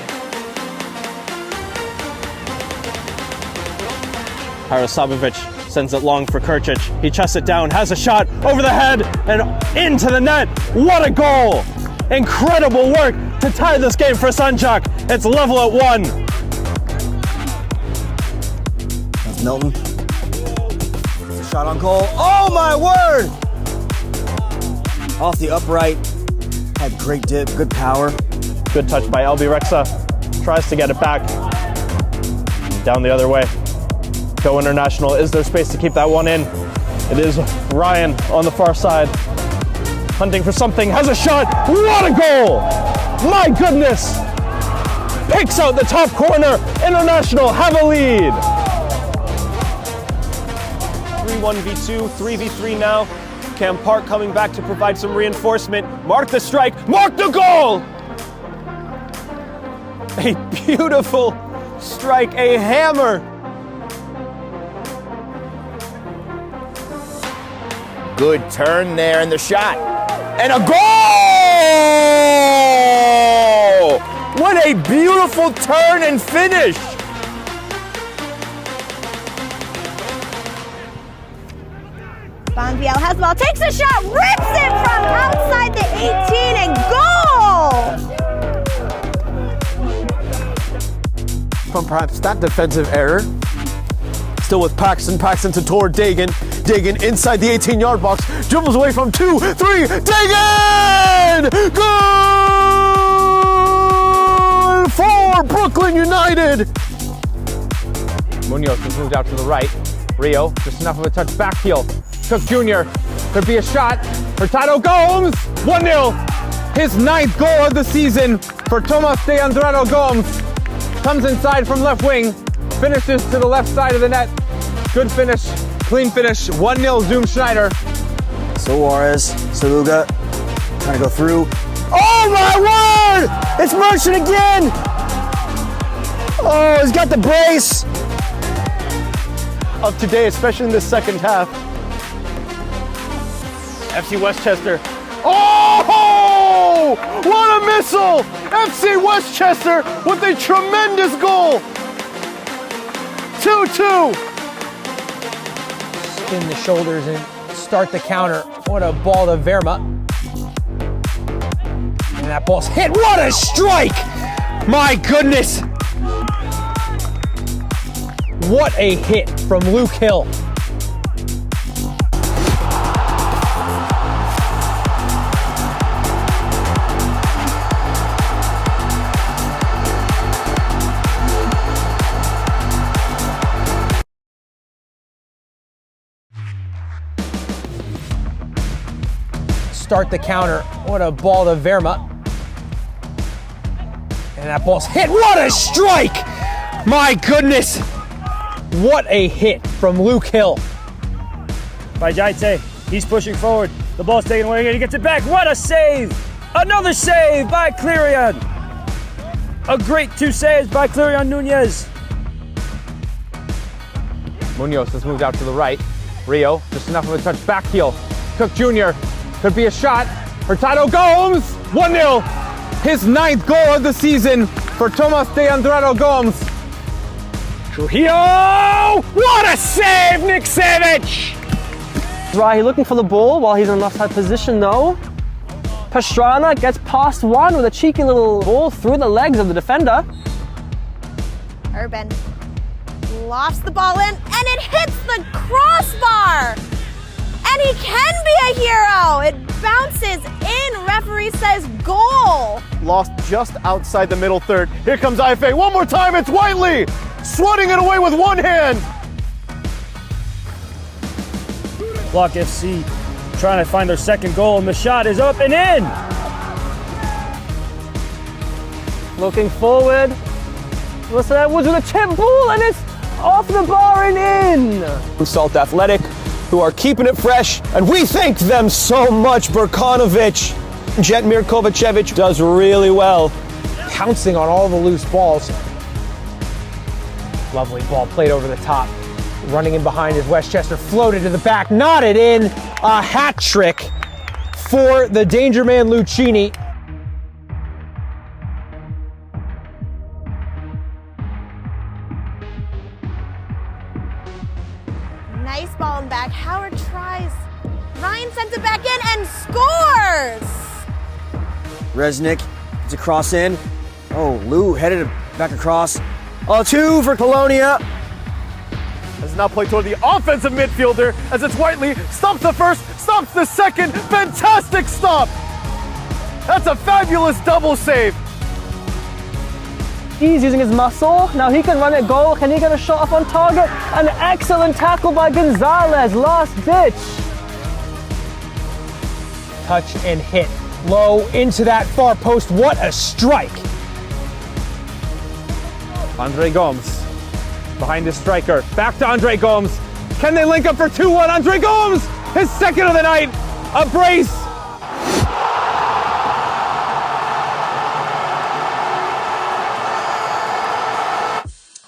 Harasabovic sends it long for Kurcic. He chests it down, has a shot over the head and into the net. What a goal! Incredible work to tie this game for Sanjak. It's level at 1. That's Milton. It's a shot on goal. Oh my word! Off the upright. Had great dip, good power. Good touch by Albi Rexa. Tries to get it back. Down the other way. Go International. Is there space to keep that one in? It is Ryan on the far side. Hunting for something. Has a shot. What a goal! My goodness! Picks out the top corner. International have a lead. 3-1v2, 3v3 now. Cam Park coming back to provide some reinforcement. Mark the strike. Mark the goal! A beautiful strike. A hammer. Good turn there in the shot. And a goal! What a beautiful turn and finish. Bonviel has the ball, takes a shot, rips it from outside the 18 and goal! From perhaps that defensive error. Still with Paxton. Paxton to toward Dagan. Dagan inside the 18-yard box. Dribbles away from 2, 3. Dagan! Goal for Brooklyn United! Munoz has moved out to the right. Rio, just enough of a touch backheel. Cook Jr. Could be a shot. Hurtado Gomes. 1-0. His 9th goal of the season for Tomas de Andrade Gomes. Comes inside from left wing, finishes to the left side of the net. Good finish, clean finish, 1-0 Zoom Schneider. Suarez, Saluga, trying to go through. Oh my word! It's Merchant again! Oh, he's got the brace. Of today, especially in the second half. FC Westchester. Oh! What a missile! FC Westchester with a tremendous goal. 2-2. Spin the shoulders and start the counter. What a ball to Verma. And that ball's hit. What a strike! My goodness! What a hit from Luke Hill. Start the counter. What a ball to Verma. And that ball's hit. What a strike! My goodness! What a hit from Luke Hill. By Jaite, he's pushing forward. The ball's taken away and he gets it back. What a save! Another save by Clerion. A great 2 saves by Clerion Nunez. Munoz has moved out to the right. Rio, just enough of a touch back heel. Cook Jr. could be a shot. Hurtado Gomes, 1-0. His 9th goal of the season for Tomas de Andrade Gomes. Trujillo! What a save, Niksevic! Rahi looking for the ball while he's in an offside position though. Pastrana gets past one with a cheeky little ball through the legs of the defender. Urban lofts the ball in and it hits the crossbar. And he can be a hero. It bounces in. Referee says goal. Lost just outside the middle third. Here comes IFA. One more time. It's Whiteley. Swatting it away with one hand. Block FC trying to find their second goal and the shot is up and in. Looking forward. Listen, Edwards with a chip ball and it's off the bar and in. Salt Athletic, who are keeping it fresh, and we thank them so much. Berkanovic, Jetmir Kovacevic does really well. Pouncing on all the loose balls. Lovely ball played over the top. Running in behind is Westchester, floated to the back, knotted in. A hat trick for the danger man Lucchini. Nice ball in back. Howard tries. Ryan sends it back in and scores. Resnick, it's a cross in. Oh, Lou headed it back across. 2 for Colonia. As now play toward the offensive midfielder as it's Whiteley. Stops the first, stops the second. Fantastic stop. That's a fabulous double save. He's using his muscle. Now he can run it goal. Can he get a shot off on target? An excellent tackle by Gonzalez. Last ditch. Touch and hit. Low into that far post. What a strike. Andre Gomes behind his striker. Back to Andre Gomes. Can they link up for 2-1? Andre Gomes, his second of the night. A brace.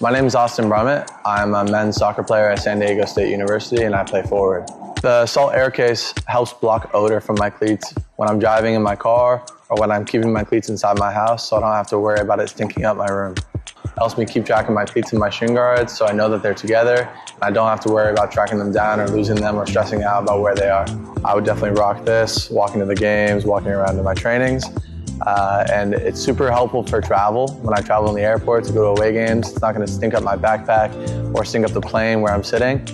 My name is Austin Brummett. I'm a men's soccer player at San Diego State University and I play forward. The Salt Air Case helps block odor from my cleats when I'm driving in my car or when I'm keeping my cleats inside my house so I don't have to worry about it stinking up my room. It helps me keep track of my cleats and my shin guards so I know that they're together and I don't have to worry about tracking them down or losing them or stressing out about where they are. I would definitely rock this, walking to the games, walking around to my trainings. And it's super helpful for travel. When I travel in the airport to go to away games, it's not going to stink up my backpack or stink up the plane where I'm sitting.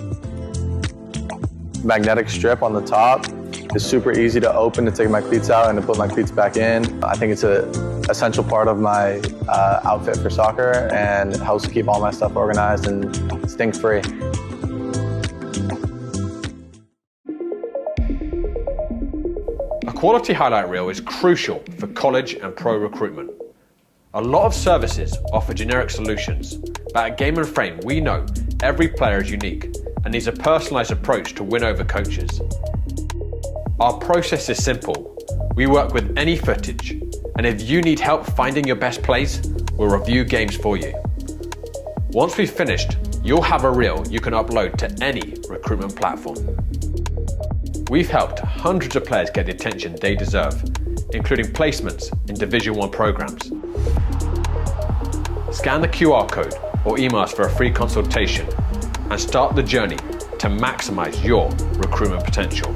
Magnetic strip on the top is super easy to open to take my cleats out and to put my cleats back in. I think it's an essential part of my outfit for soccer and it helps keep all my stuff organized and stink-free. quality highlight reel is crucial for college and pro recruitment. A lot of services offer generic solutions, but at Game & Frame we know every player is unique and needs a personalised approach to win over coaches. Our process is simple. We work with any footage, and if you need help finding your best plays, we'll review games for you. Once we've finished, you'll have a reel you can upload to any recruitment platform. We've helped hundreds of players get the attention they deserve, including placements in Division 1 programs. Scan the QR code or email us for a free consultation and start the journey to maximize your recruitment potential.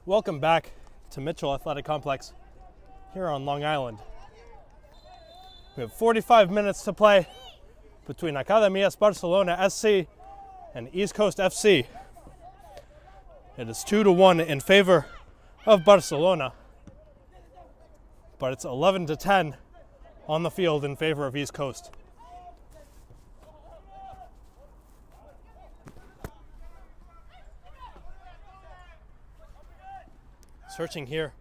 Welcome back to Mitchell Athletic Complex here on Long Island. We have 45 minutes to play between Academias Barcelona SC and East Coast FC. It is 2-1 in favor of Barcelona, but it's 11-10 on the field in favor of East Coast. Searching here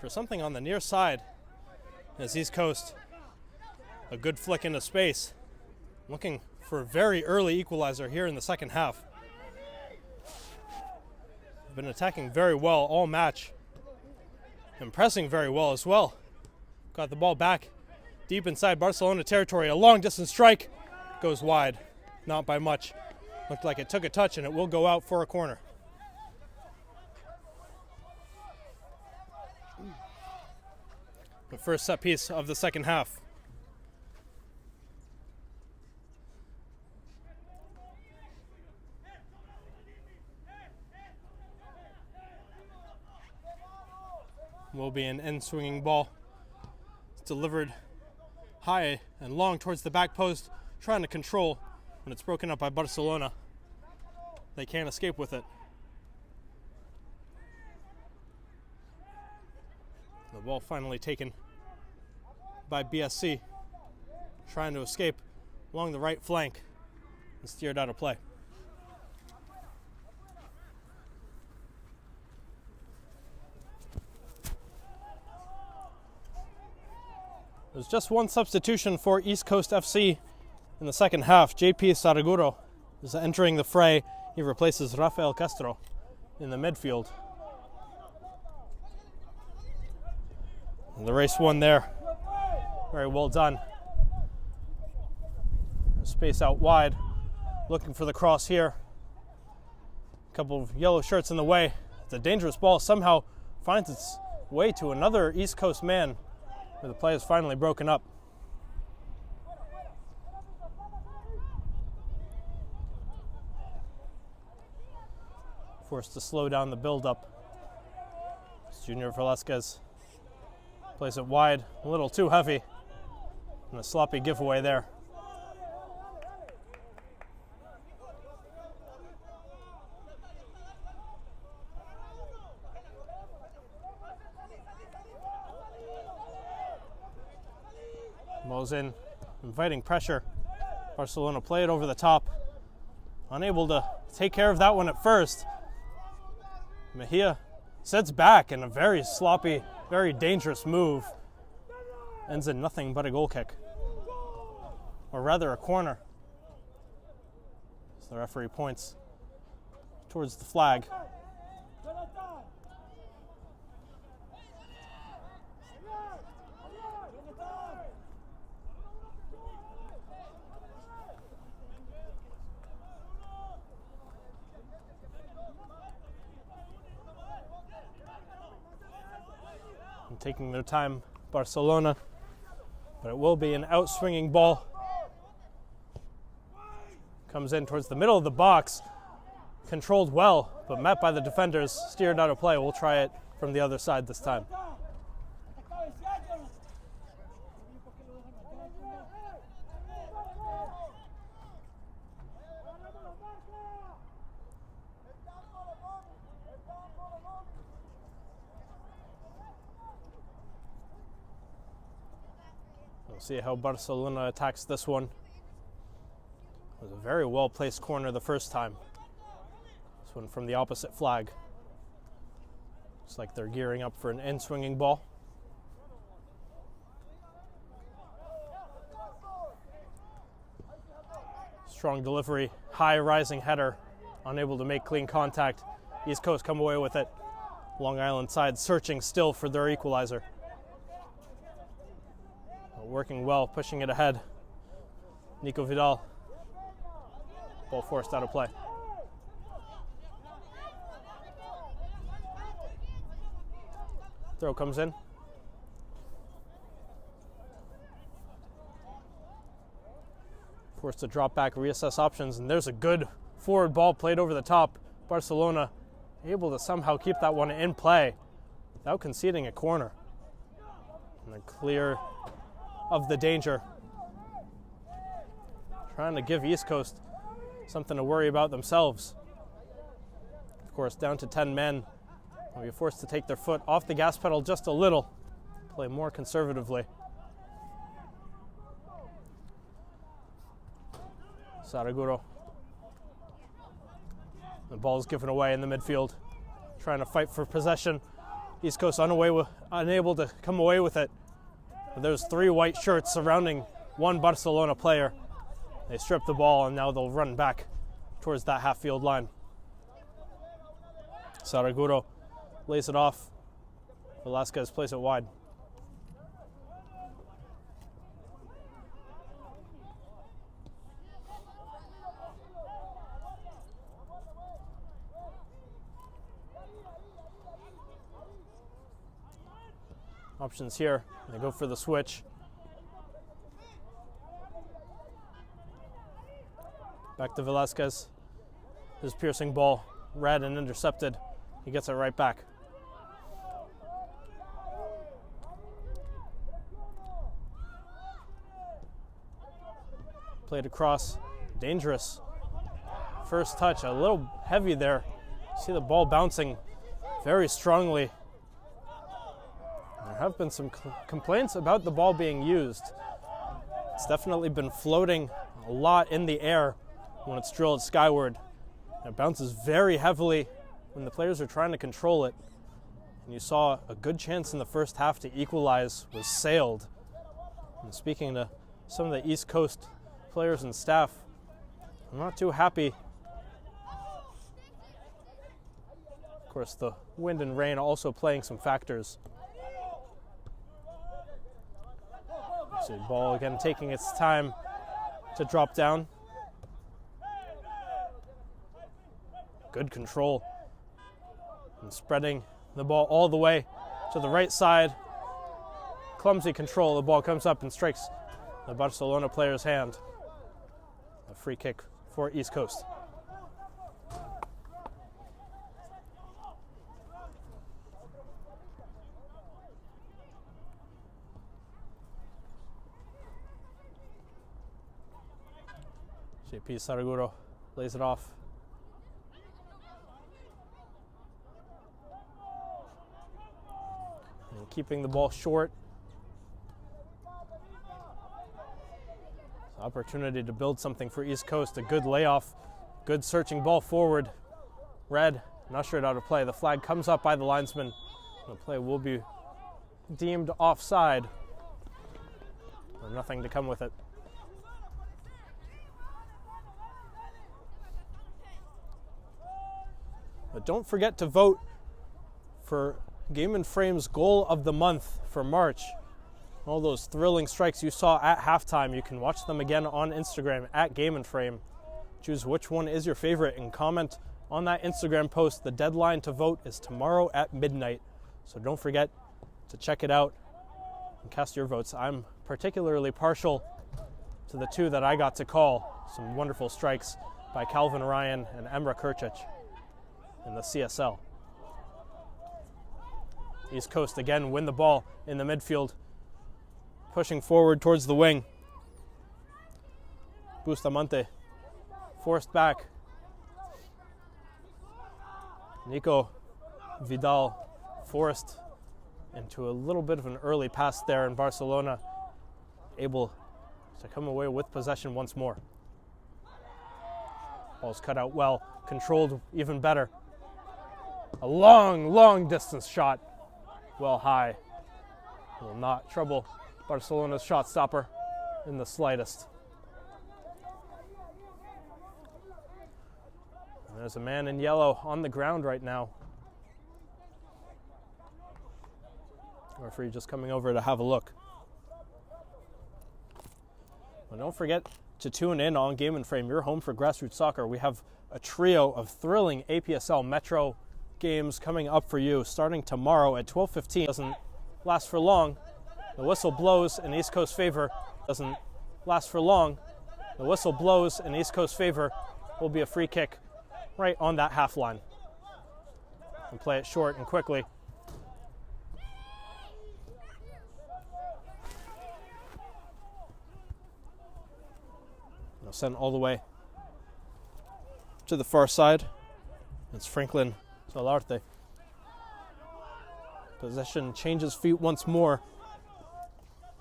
for something on the near side as East Coast. A good flick into space. Looking for a very early equalizer here in the second half. Been attacking very well all match. And pressing very well as well. Got the ball back deep inside Barcelona territory. A long distance strike goes wide. Not by much. Looked like it took a touch and it will go out for a corner. The first set piece of the second half. Will be an in-swinging ball. It's delivered high and long towards the back post, trying to control when it's broken up by Barcelona. They can't escape with it. The ball finally taken by BSC, trying to escape along the right flank and steered out of play. There's just one substitution for East Coast FC in the second half. JP Saraguro is entering the fray. He replaces Rafael Castro in the midfield. And the race won there. Very well done. Space out wide. Looking for the cross here. A couple of yellow shirts in the way. It's a dangerous ball. Somehow finds its way to another East Coast man, where the play is finally broken up. Forced to slow down the build-up. Junior Velasquez plays it wide, a little too heavy, and a sloppy giveaway there. Ball's in, inviting pressure. Barcelona play it over the top. Unable to take care of that one at first. Mejia sets back in a very sloppy, very dangerous move. Ends in nothing but a goal kick. Or rather a corner. So the referee points towards the flag. Taking their time, Barcelona, but it will be an out-swinging ball. Comes in towards the middle of the box, controlled well, but met by the defenders, steered out of play. We'll try it from the other side this time. We'll see how Barcelona attacks this one. It was a very well-placed corner the first time. This one from the opposite flag. Looks like they're gearing up for an in-swinging ball. Strong delivery, high rising header, unable to make clean contact. East Coast come away with it. Long Island side searching still for their equalizer. Working well, pushing it ahead. Nico Vidal. Ball forced out of play. Throw comes in. Forced to drop back, reassess options, and there's a good forward ball played over the top. Barcelona able to somehow keep that one in play without conceding a corner. And they're clear of the danger. Trying to give East Coast something to worry about themselves. Of course, down to 10 men. They'll be forced to take their foot off the gas pedal just a little, play more conservatively. Saraguro. The ball's given away in the midfield, trying to fight for possession. East Coast unable to come away with it. But there's 3 white shirts surrounding one Barcelona player. They strip the ball and now they'll run back towards that half-field line. Saraguro lays it off. Velasquez plays it wide. Options here. They go for the switch. Back to Velasquez. His piercing ball read and intercepted. He gets it right back. Played across. Dangerous. First touch, a little heavy there. See the ball bouncing very strongly. There have been some complaints about the ball being used. It's definitely been floating a lot in the air when it's drilled skyward. It bounces very heavily when the players are trying to control it. And you saw a good chance in the first half to equalize was sailed. And speaking to some of the East Coast players and staff, I'm not too happy. Of course, the wind and rain also playing some factors. So ball again taking its time to drop down. Good control and spreading the ball all the way to the right side. Clumsy control. The ball comes up and strikes the Barcelona player's hand. A free kick for East Coast. JP Saraguro lays it off. And keeping the ball short. Opportunity to build something for East Coast. A good layoff. Good searching ball forward. Red and ushered out of play. The flag comes up by the linesman. The play will be deemed offside. Nothing to come with it. But don't forget to vote for Game and Frame's goal of the month for March. All those thrilling strikes you saw at halftime, you can watch them again on Instagram at Game and Frame. Choose which one is your favorite and comment on that Instagram post. The deadline to vote is tomorrow at midnight. So don't forget to check it out and cast your votes. I'm particularly partial to the 2 that I got to call. Some wonderful strikes by Calvin Ryan and Emre Krčić in the CSL. East Coast again win the ball in the midfield, pushing forward towards the wing. Bustamante forced back. Nico Vidal forced into a little bit of an early pass there, and Barcelona able to come away with possession once more. Ball's cut out well, controlled even better. A long distance shot, well high. Will not trouble Barcelona's shot stopper in the slightest. And there's a man in yellow on the ground right now. Referee just coming over to have a look. Well, don't forget to tune in on Game and Frame, your home for grassroots soccer. We have a trio of thrilling APSL Metro games coming up for you starting tomorrow at 12:15. Doesn't last for long. The whistle blows in East Coast favor. Doesn't last for long. The whistle blows in East Coast favor. Will be a free kick right on that half line. and play it short and quickly. Now sent all the way to the far side. It's Franklin Solarte. Possession changes feet once more.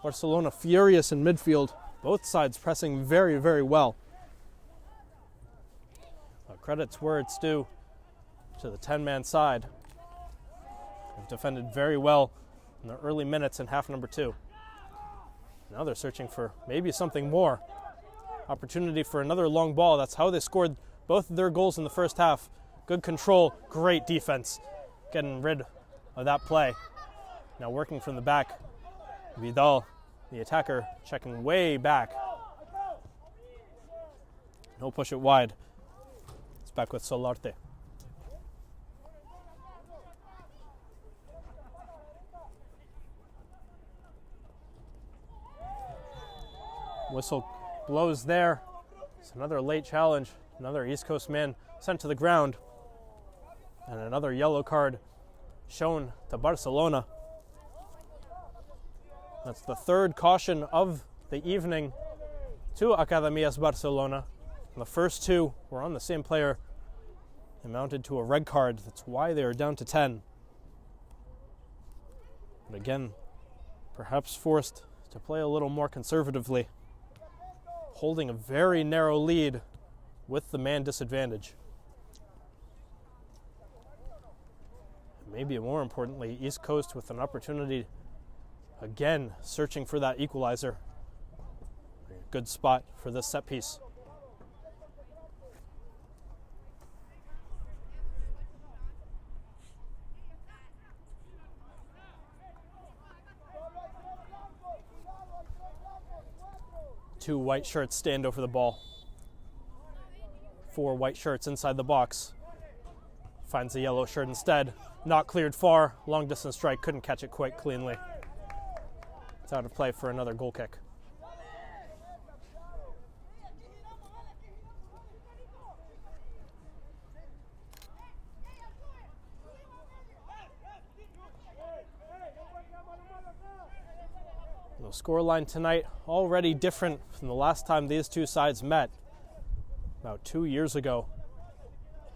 Barcelona furious in midfield. Both sides pressing very, very well. Credits where it's due to the 10-man side. They've defended very well in the early minutes in half number 2. Now they're searching for maybe something more. Opportunity for another long ball. That's how they scored both of their goals in the first half. Good control, great defense. Getting rid of that play. Now working from the back. Vidal, the attacker, checking way back. No push it wide. It's back with Solarte. Whistle blows there. It's another late challenge. Another East Coast man sent to the ground. And another yellow card shown to Barcelona. That's the third caution of the evening to Academias Barcelona. And the first 2 were on the same player. It amounted to a red card. That's why they are down to 10. But again, perhaps forced to play a little more conservatively. Holding a very narrow lead with the man disadvantage. Maybe more importantly, East Coast with an opportunity again searching for that equalizer. Good spot for this set piece. Two white shirts stand over the ball. 4 white shirts inside the box. Finds the yellow shirt instead. Not cleared far. Long distance strike. Couldn't catch it quite cleanly. It's out of play for another goal kick. The scoreline tonight already different from the last time these two sides met about 2 years ago.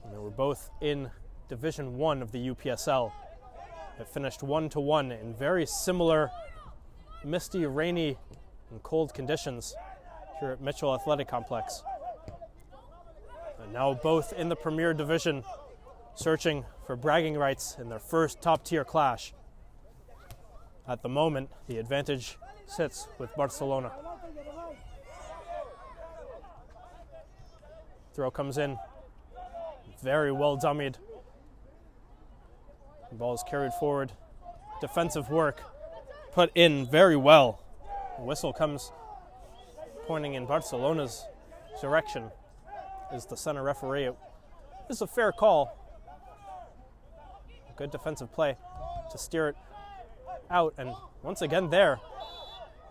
And they were both in Division 1 of the UPSL. It finished 1-1 in very similar misty, rainy, and cold conditions here at Mitchell Athletic Complex. And now both in the Premier Division, searching for bragging rights in their first top-tier clash. At the moment, the advantage sits with Barcelona. Throw comes in, very well dummied. The ball is carried forward. Defensive work put in very well. The whistle comes pointing in Barcelona's direction. Is the center referee. This is a fair call. Good defensive play to steer it out, and once again there.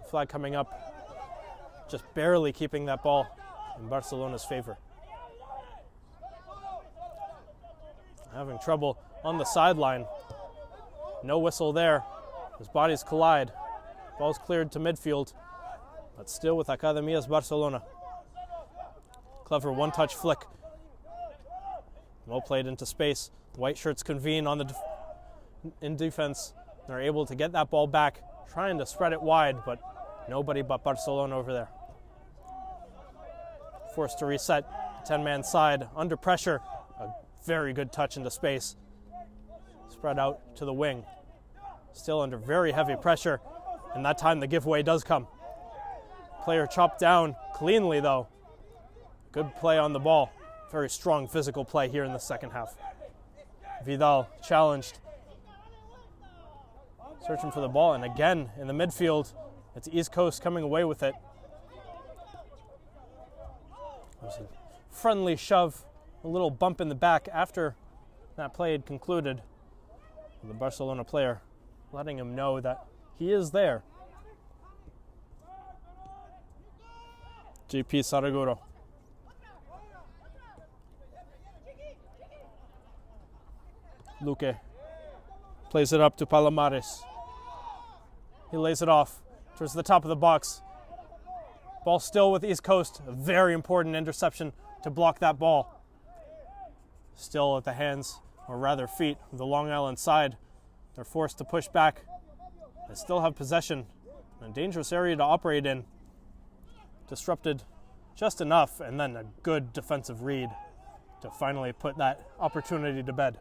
Flag coming up, just barely keeping that ball in Barcelona's favor. Having trouble on the sideline. No whistle there. His bodies collide. Ball's cleared to midfield, but still with Academias Barcelona. Clever one-touch flick. Well played into space. The white shirts convene on in defense. They're able to get that ball back, trying to spread it wide, but nobody but Barcelona over there. Forced to reset. 10-man side under pressure. A very good touch into space. Spread out to the wing. Still under very heavy pressure, and that time the giveaway does come. Player chopped down cleanly though. Good play on the ball. Very strong physical play here in the second half. Vidal challenged. Searching for the ball, and again in the midfield, it's East Coast coming away with it. There's a friendly shove, a little bump in the back after that play had concluded. The Barcelona player letting him know that he is there. JP Saraguro. Luque plays it up to Palomares. He lays it off towards the top of the box. Ball still with East Coast. A very important interception to block that ball. Still at the hands, or rather feet, of the Long Island side. They're forced to push back. They still have possession. A dangerous area to operate in. Disrupted just enough, and then a good defensive read to finally put that opportunity to bed.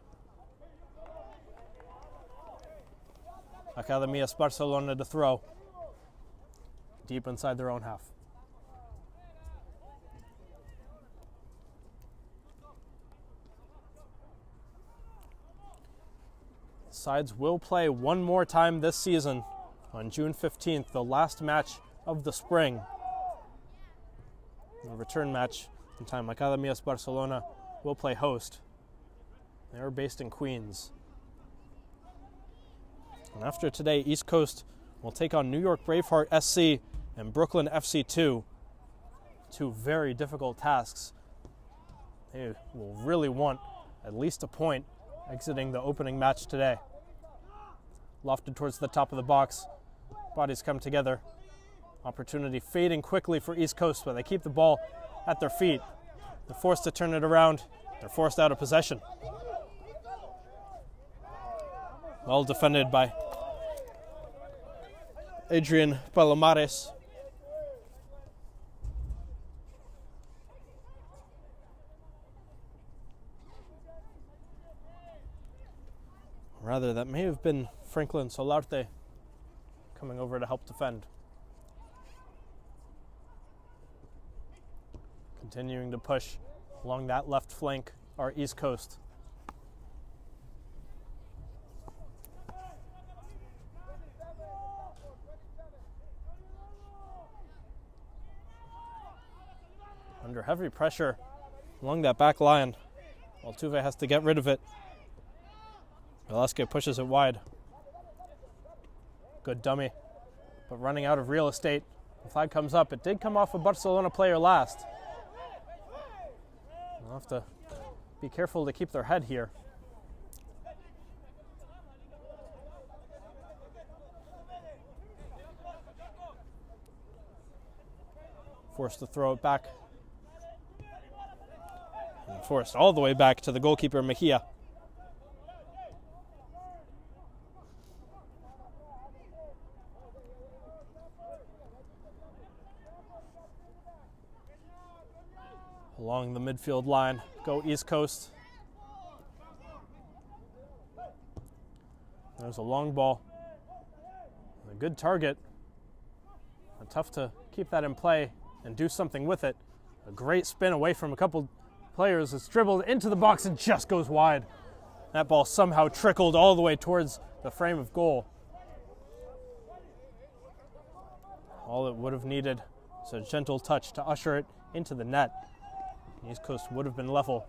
Academias Barcelona to throw. Deep inside their own half. Sides will play one more time this season on June 15th, the last match of the spring. The return match in time, Academias Barcelona will play host. They are based in Queens. And after today, East Coast will take on New York Braveheart SC and Brooklyn FC2. Two very difficult tasks. They will really want at least a point exiting the opening match today. Lofted towards the top of the box. Bodies come together. Opportunity fading quickly for East Coast, but they keep the ball at their feet. They're forced to turn it around. They're forced out of possession. Well defended by Adrian Palomares. Rather, that may have been Franklin Solarte coming over to help defend. Continuing to push along that left flank, our East Coast. Under heavy pressure along that back line. Altuve has to get rid of it. Velasquez pushes it wide. Good dummy, but running out of real estate. The flag comes up. It did come off a Barcelona player last. They'll have to be careful to keep their head here. Forced to throw it back. And forced all the way back to the goalkeeper, Mejia. Along the midfield line, go East Coast. There's a long ball. A good target. Tough to keep that in play and do something with it. A great spin away from a couple players. It's dribbled into the box and just goes wide. That ball somehow trickled all the way towards the frame of goal. All it would have needed is a gentle touch to usher it into the net. East Coast would have been level.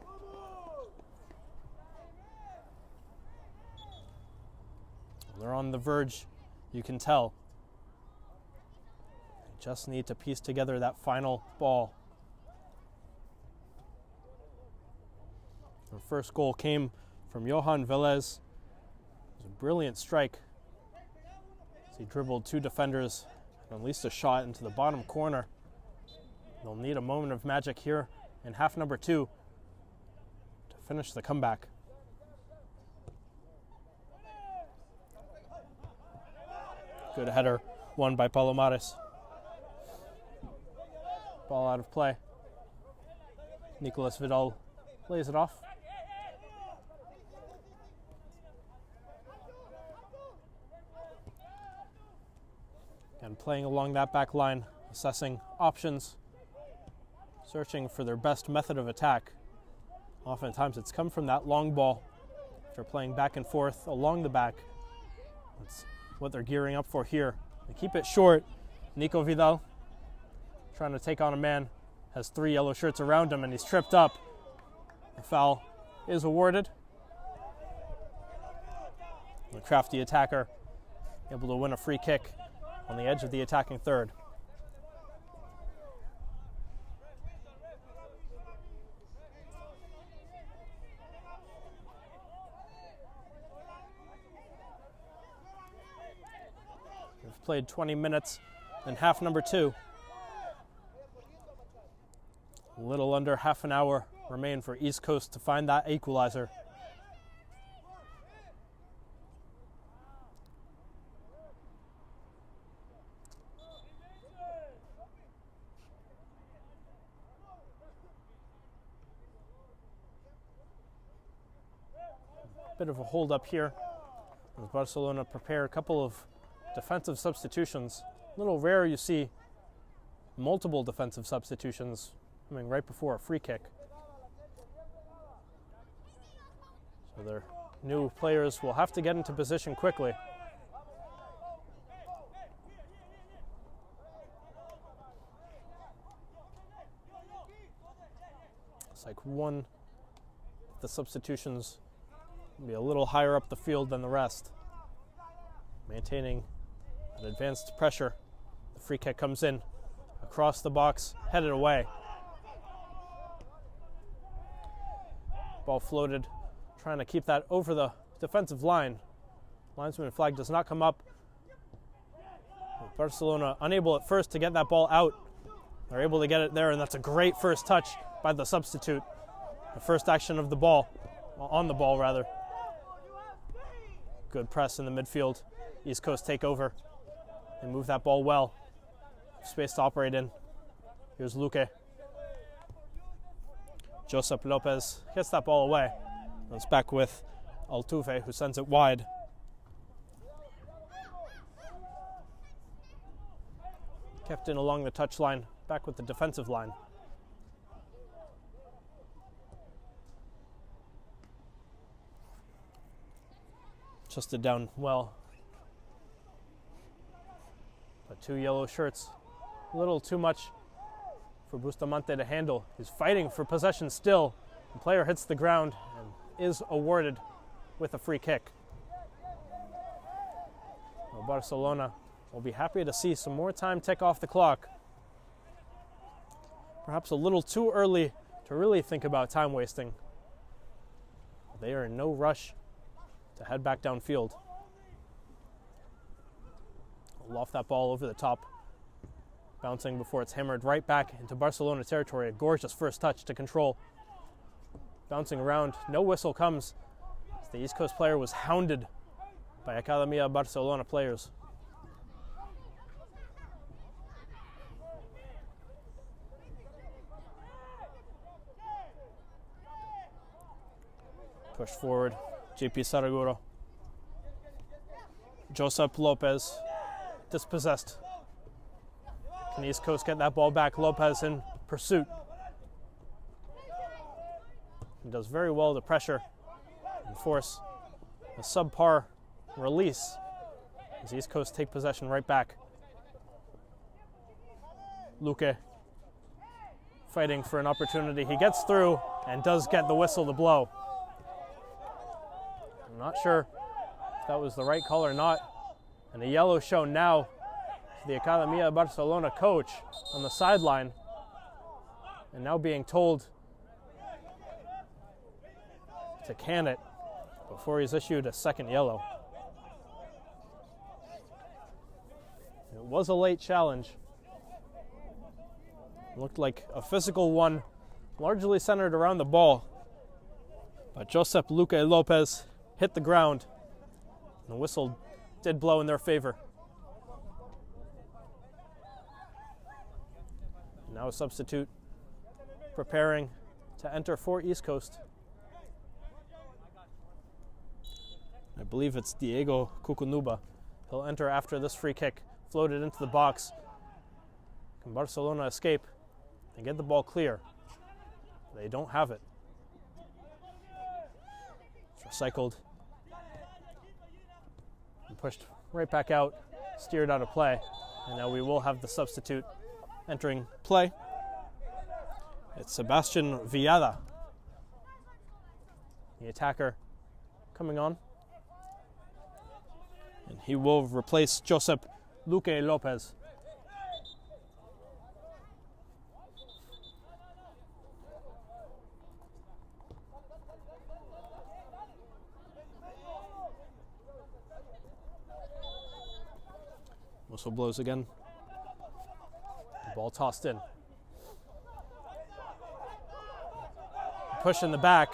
They're on the verge, you can tell. They just need to piece together that final ball. The first goal came from Johan Velez. It was a brilliant strike as he dribbled two defenders and unleashed a shot into the bottom corner. They'll need a moment of magic here in half number 2 to finish the comeback. Good header won by Palomares. Ball out of play. Nicolas Vidal lays it off. And playing along that back line, assessing options, searching for their best method of attack. Oftentimes it's come from that long ball. They're playing back and forth along the back. That's what they're gearing up for here. They keep it short. Nico Vidal trying to take on a man, has 3 yellow shirts around him and he's tripped up. The foul is awarded. The crafty attacker able to win a free kick on the edge of the attacking third. played 20 minutes in half number 2. A little under half an hour remain for East Coast to find that equalizer. Bit of a hold up here as Barcelona prepare a couple of defensive substitutions. A little rare you see multiple defensive substitutions coming right before a free kick. So their new players will have to get into position quickly. It's like one of the substitutions be a little higher up the field than the rest. Maintaining an advanced pressure. The free kick comes in across the box, headed away. Ball floated, trying to keep that over the defensive line. Linesman flag does not come up. Barcelona unable at first to get that ball out. They're able to get it there, and that's a great first touch by the substitute. The first action of the ball, on the ball rather. Good press in the midfield. East Coast take over. They move that ball well. Space to operate in. Here's Luque. Josep Lopez gets that ball away. It's back with Altuve, who sends it wide. Kept in along the touchline, back with the defensive line. Adjusted down well. But 2 yellow shirts, a little too much for Bustamante to handle. He's fighting for possession still. The player hits the ground and is awarded with a free kick. Well, Barcelona will be happy to see some more time tick off the clock. Perhaps a little too early to really think about time wasting. They are in no rush to head back downfield. Loft that ball over the top, bouncing before it's hammered right back into Barcelona territory. A gorgeous first touch to control. Bouncing around, no whistle comes as the East Coast player was hounded by Academia Barcelona players. Push forward, JP Saraguro. Josep Lopez, dispossessed. Can East Coast get that ball back? Lopez in pursuit. He does very well to pressure and force a subpar release as East Coast take possession right back. Luque fighting for an opportunity. He gets through and does get the whistle to blow. I'm not sure if that was the right call or not. And a yellow shown now to the Academia Barcelona coach on the sideline. And now being told to can it before he's issued a second yellow. It was a late challenge. Looked like a physical one, largely centered around the ball. But Josep Luque Lopez hit the ground. And the whistle did blow in their favor. Now a substitute preparing to enter for East Coast. I believe it's Diego Cucunuba. He'll enter after this free kick, floated into the box. Can Barcelona escape and get the ball clear? They don't have it. It's recycled and pushed right back out, steered out of play. And now we will have the substitute entering play. It's Sebastian Villada, the attacker, coming on. And he will replace Josep Luque Lopez. Whistle blows again. The ball tossed in. Push in the back,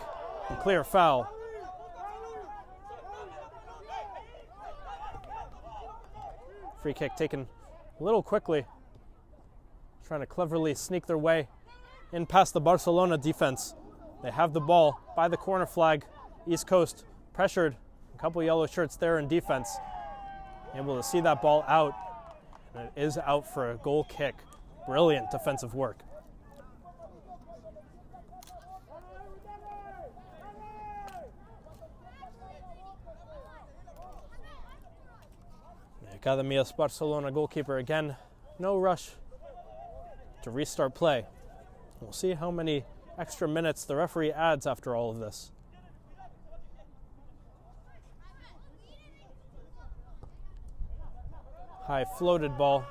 and clear foul. Free kick taken a little quickly, trying to cleverly sneak their way in past the Barcelona defense. They have the ball by the corner flag. East Coast pressured, a couple yellow shirts there in defense. Able to see that ball out, and it is out for a goal kick. Brilliant defensive work. Academia's Barcelona goalkeeper again, no rush to restart play. We'll see how many extra minutes the referee adds after all of this. High floated ball,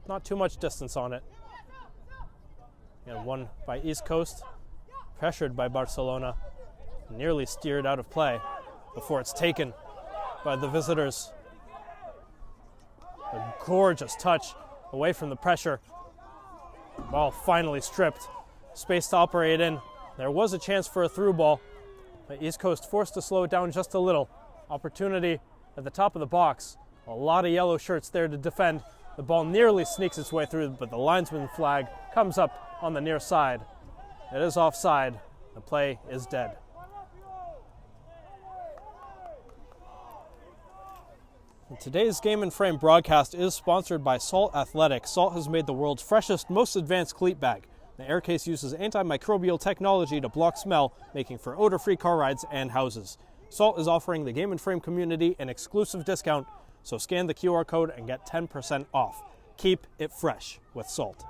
not too much distance on it. And won by East Coast, pressured by Barcelona, nearly steered out of play before it's taken by the visitors. A gorgeous touch away from the pressure. Ball finally stripped. Space to operate in. There was a chance for a through ball, but East Coast forced to slow it down just a little. Opportunity at the top of the box. A lot of yellow shirts there to defend. The ball nearly sneaks its way through, but the linesman flag comes up on the near side. It is offside. The play is dead. Today's Game and Frame broadcast is sponsored by Salt Athletics. Salt has made the world's freshest, most advanced cleat bag. The aircase uses antimicrobial technology to block smell, making for odor-free car rides and houses. Salt is offering the Game and Frame community an exclusive discount, so scan the QR code and get 10% off. Keep it fresh with Salt.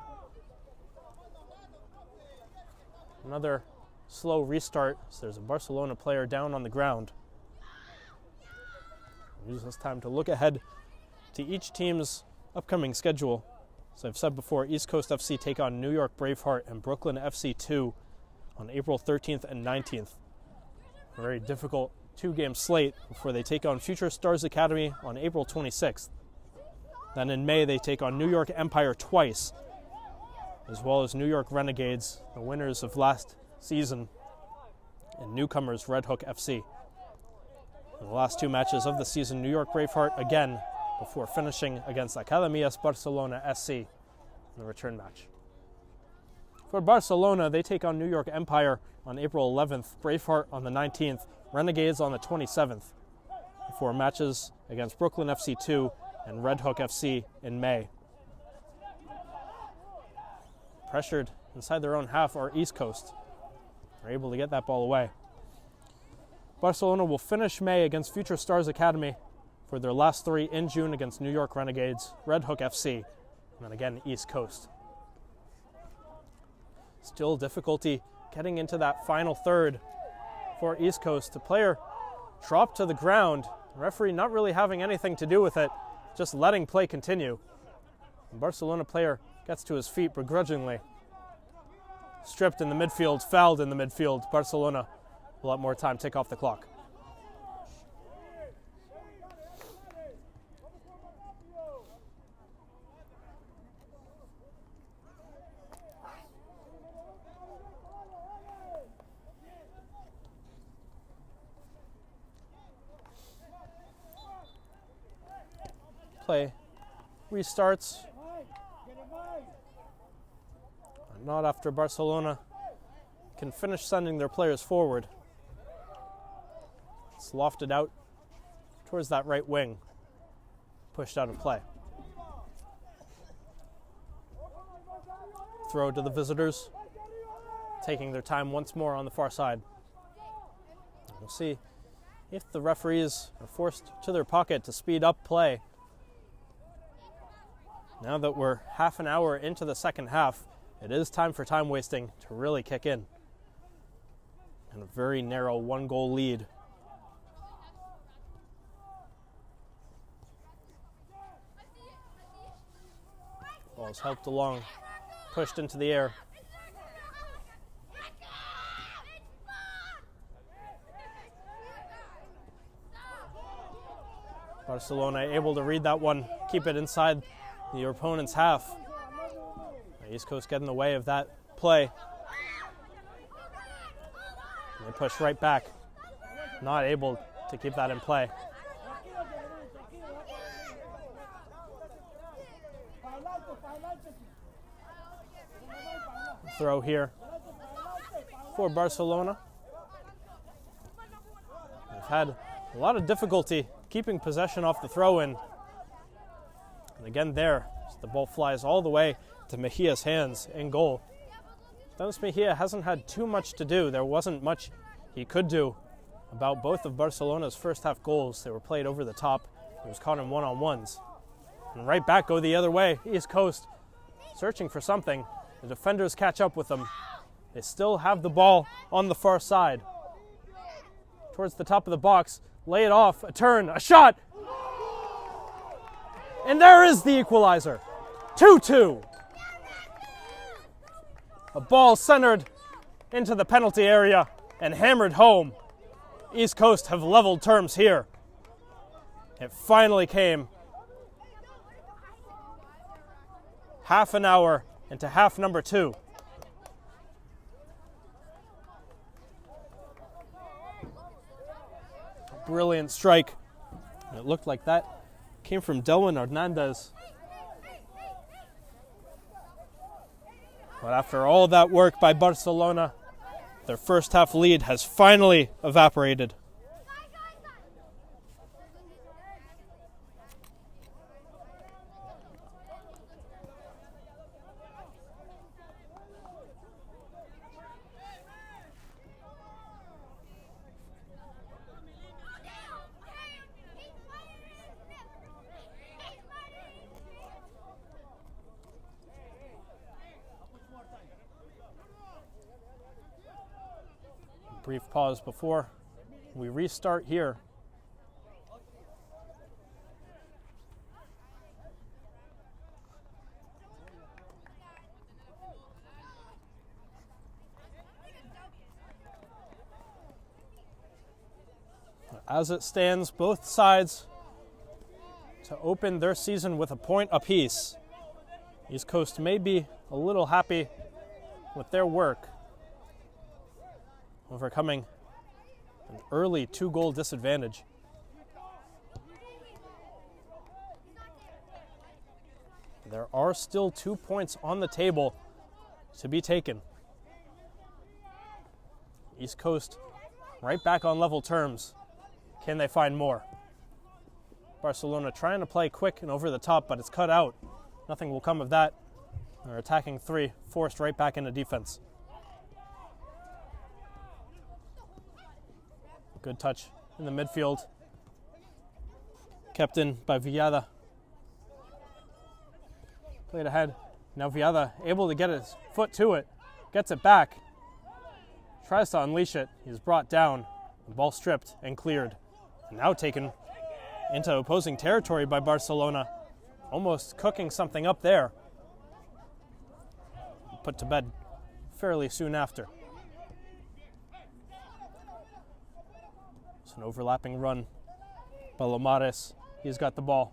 Another slow restart, so there's a Barcelona player down on the ground. Use this time to look ahead to each team's upcoming schedule. As I've said before, East Coast FC take on New York Braveheart and Brooklyn FC 2 on April 13th and 19th. A very difficult two-game slate before they take on Future Stars Academy on April 26th. Then in May, they take on New York Empire twice, as well as New York Renegades, the winners of last season, and newcomers Red Hook FC. In the last two matches of the season, New York Braveheart again, before finishing against Academias Barcelona SC in the return match. For Barcelona, they take on New York Empire on April 11th, Braveheart on the 19th, Renegades on the 27th, before matches against Brooklyn FC 2 and Red Hook FC in May. Pressured inside their own half are East Coast. They're able to get that ball away. Barcelona will finish May against Future Stars Academy for their last three in June against New York Renegades, Red Hook FC, and then again East Coast. Still difficulty getting into that final third for East Coast. The player dropped to the ground, the referee not really having anything to do with it, just letting play continue. The Barcelona player gets to his feet begrudgingly. Stripped in the midfield, fouled in the midfield. Barcelona will let more time tick off the clock. Play restarts. Not after Barcelona can finish sending their players forward. It's lofted out towards that right wing, pushed out of play. Throw to the visitors, taking their time once more on the far side. We'll see if the referees are forced to their pocket to speed up play. Now that we're half an hour into the second half, it is time for time wasting to really kick in. And a very narrow one-goal lead. Ball is helped along, pushed into the air. Barcelona able to read that one, keep it inside your opponent's half. East Coast get in the way of that play. They push right back. Not able to keep that in play. Throw here for Barcelona. They've had a lot of difficulty keeping possession off the throw-in. And again there, the ball flies all the way to Mejia's hands in goal. Dennis Mejia hasn't had too much to do. There wasn't much he could do about both of Barcelona's first half goals. They were played over the top. He was caught in one-on-ones. And right back go the other way. East Coast searching for something. The defenders catch up with them. They still have the ball on the far side. Towards the top of the box, lay it off, a turn, a shot. And there is the equalizer. 2-2. A ball centered into the penalty area and hammered home. East Coast have leveled terms here. It finally came. Half an hour into half number 2. Brilliant strike. It looked like that came from Delwin Hernandez. But after all that work by Barcelona, their first half lead has finally evaporated. Brief pause before we restart here. As it stands, both sides to open their season with a point apiece. East Coast may be a little happy with their work, overcoming an early 2-goal disadvantage. There are still 2 points on the table to be taken. East Coast right back on level terms. Can they find more? Barcelona trying to play quick and over the top, but it's cut out. Nothing will come of that. They're attacking 3, forced right back into defense. Good touch in the midfield. Kept in by Villada. Played ahead. Now Villada able to get his foot to it. Gets it back. Tries to unleash it. He's brought down. The ball stripped and cleared. And now taken into opposing territory by Barcelona. Almost cooking something up there. Put to bed fairly soon after. An overlapping run. Palomares, he's got the ball.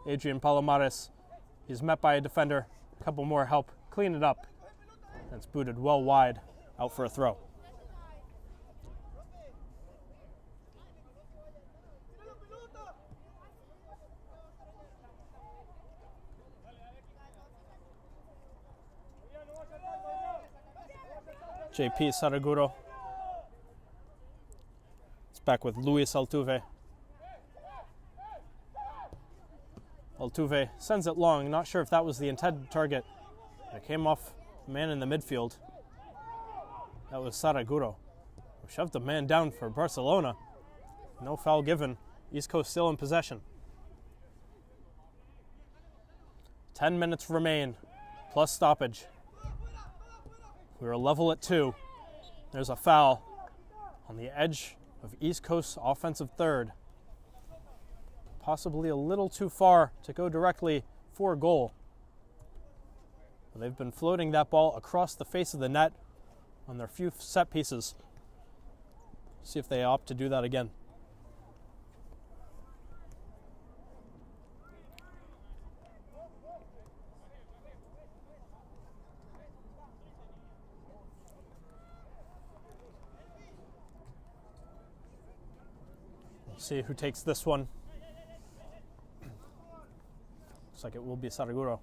Adrian Palomares, he's met by a defender. A couple more help clean it up. That's booted well wide, out for a throw. JP Saraguro. Back with Luis Altuve. Altuve sends it long. Not sure if that was the intended target. It came off the man in the midfield. That was Saraguro, who shoved the man down for Barcelona. No foul given. East Coast still in possession. 10 minutes remain, plus stoppage. We're level at 2. There's a foul on the edge of East Coast's offensive third. Possibly a little too far to go directly for a goal. They've been floating that ball across the face of the net on their few set pieces. See if they opt to do that again. See who takes this one. Looks like it will be Saraguro.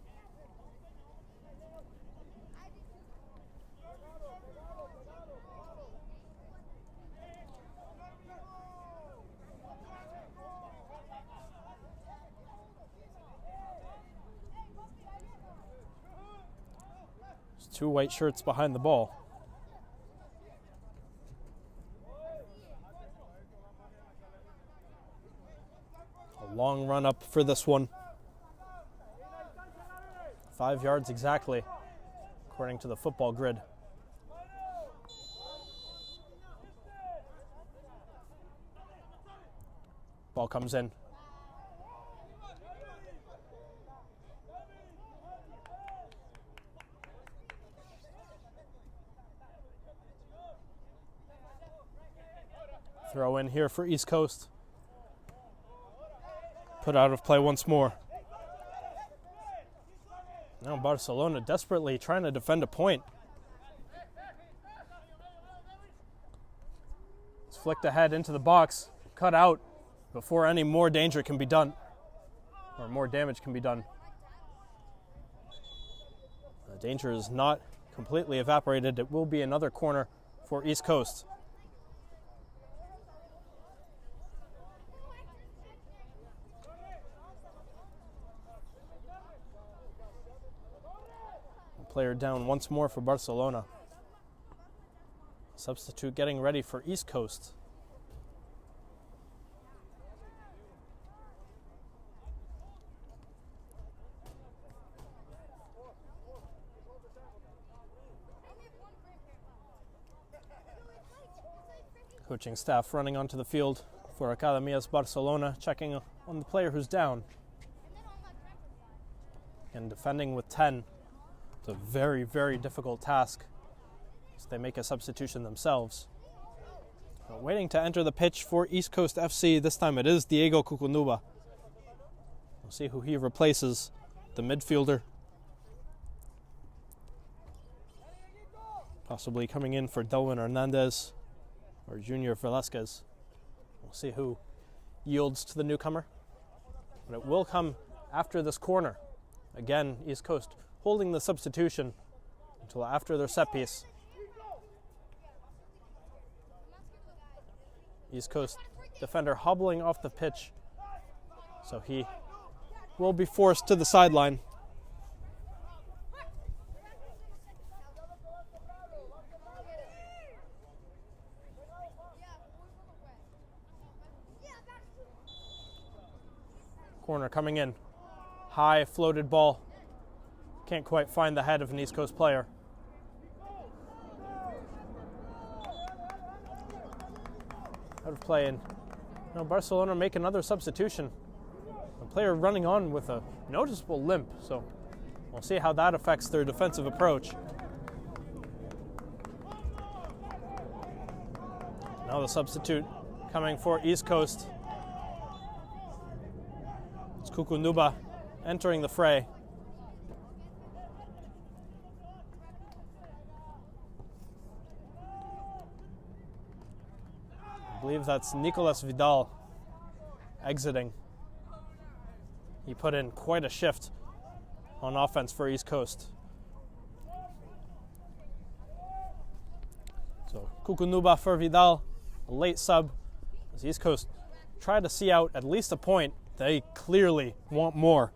There's two white shirts behind the ball. A long run up for this one. 5 yards exactly, according to the football grid. Ball comes in. Throw in here for East Coast. Put out of play once more. Now Barcelona desperately trying to defend a point. It's flicked ahead into the box, cut out before any more danger can be done, or more damage can be done. The danger is not completely evaporated. It will be another corner for East Coast. Player down once more for Barcelona. Substitute getting ready for East Coast. Coaching staff running onto the field for Academias Barcelona, checking on the player who's down. And defending with 10. It's a very, very difficult task, so they make a substitution themselves. Waiting to enter the pitch for East Coast FC. This time it is Diego Cucunuba. We'll see who he replaces, the midfielder. Possibly coming in for Delwin Hernandez or Junior Velasquez. We'll see who yields to the newcomer. But it will come after this corner. Again, East Coast holding the substitution until after their set piece. East Coast defender hobbling off the pitch, so he will be forced to the sideline. Corner coming in. High floated ball. Can't quite find the head of an East Coast player. Out of play, and now Barcelona make another substitution. A player running on with a noticeable limp, so we'll see how that affects their defensive approach. Now the substitute coming for East Coast. It's Cucunuba entering the fray. I believe that's Nicolas Vidal exiting. He put in quite a shift on offense for East Coast. So Cucunuba for Vidal, a late sub, as East Coast try to see out at least a point. They clearly want more.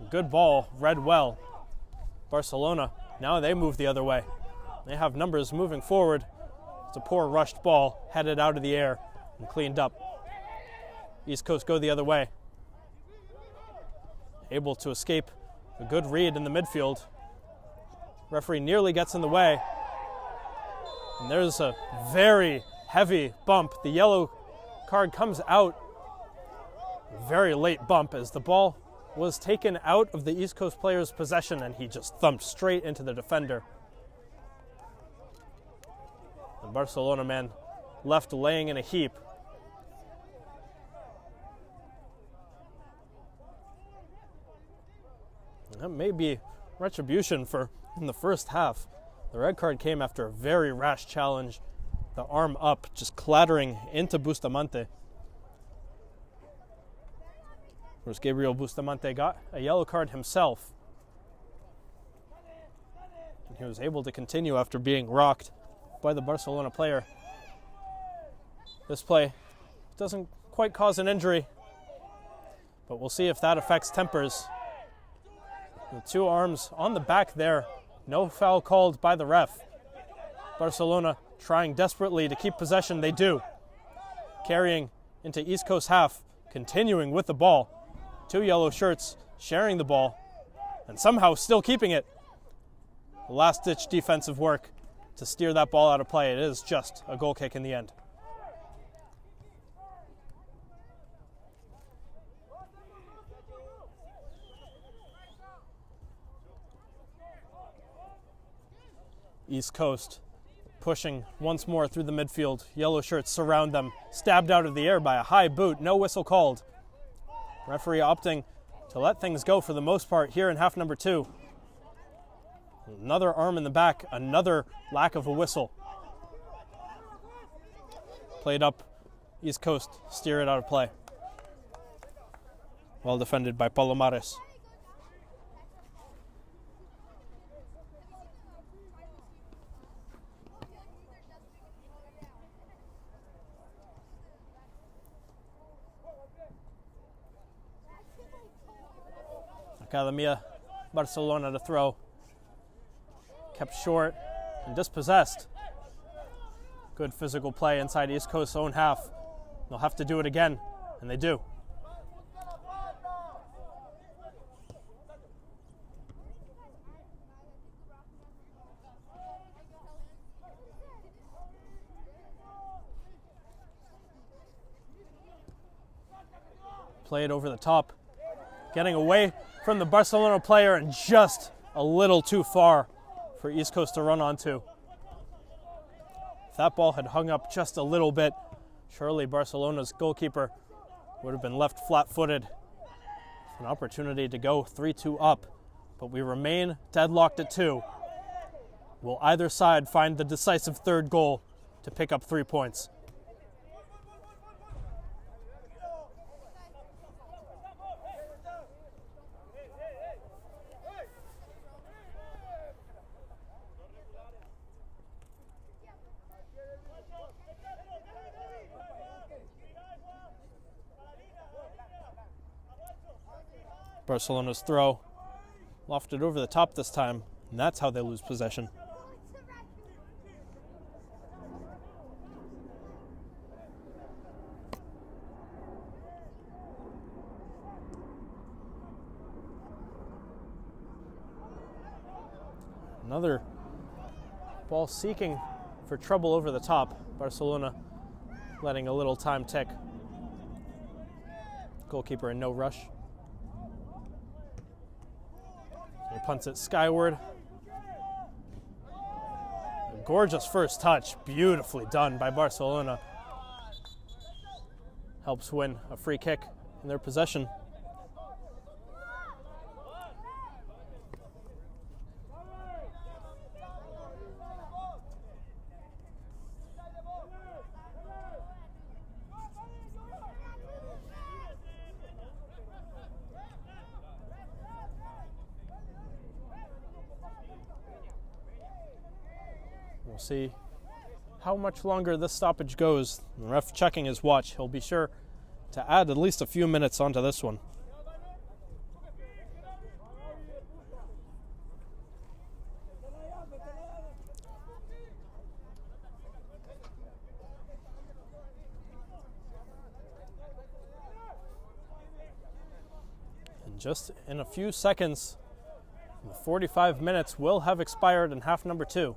Good ball, read well. Barcelona, now they move the other way. They have numbers moving forward. It's a poor rushed ball, headed out of the air and cleaned up. East Coast go the other way. Able to escape a good read in the midfield. Referee nearly gets in the way. And there's a very heavy bump. The yellow card comes out. Very late bump as the ball was taken out of the East Coast player's possession and he just thumped straight into the defender. The Barcelona man left laying in a heap. And that may be retribution for in the first half. The red card came after a very rash challenge. The arm up, just clattering into Bustamante. Whereas Gabriel Bustamante got a yellow card himself. And he was able to continue after being rocked by the Barcelona player. This play doesn't quite cause an injury, but we'll see if that affects tempers. The two arms on the back there. No foul called by the ref. Barcelona trying desperately to keep possession. They do. Carrying into East Coast half, continuing with the ball. Two yellow shirts sharing the ball and somehow still keeping it. Last-ditch defensive work to steer that ball out of play. It is just a goal kick in the end. East Coast pushing once more through the midfield. Yellow shirts surround them, stabbed out of the air by a high boot. No whistle called. Referee opting to let things go for the most part here in half number 2. Another arm in the back, another lack of a whistle. Played up, East Coast steer it out of play. Well defended by Palomares. Academia Barcelona to throw. Kept short and dispossessed. Good physical play inside East Coast's own half. They'll have to do it again, and they do. Play it over the top. Getting away from the Barcelona player and just a little too far for East Coast to run onto. If that ball had hung up just a little bit, surely Barcelona's goalkeeper would have been left flat-footed. An opportunity to go 3-2 up, but we remain deadlocked at 2. Will either side find the decisive third goal to pick up 3 points? Barcelona's throw, lofted over the top this time, and that's how they lose possession. Another ball seeking for trouble over the top. Barcelona letting a little time tick. Goalkeeper in no rush. He punts it skyward. A gorgeous first touch, beautifully done by Barcelona. Helps win a free kick in their possession. We'll see how much longer this stoppage goes. The ref checking his watch. He'll be sure to add at least a few minutes onto this one. And just in a few seconds, the 45 minutes will have expired in half number 2.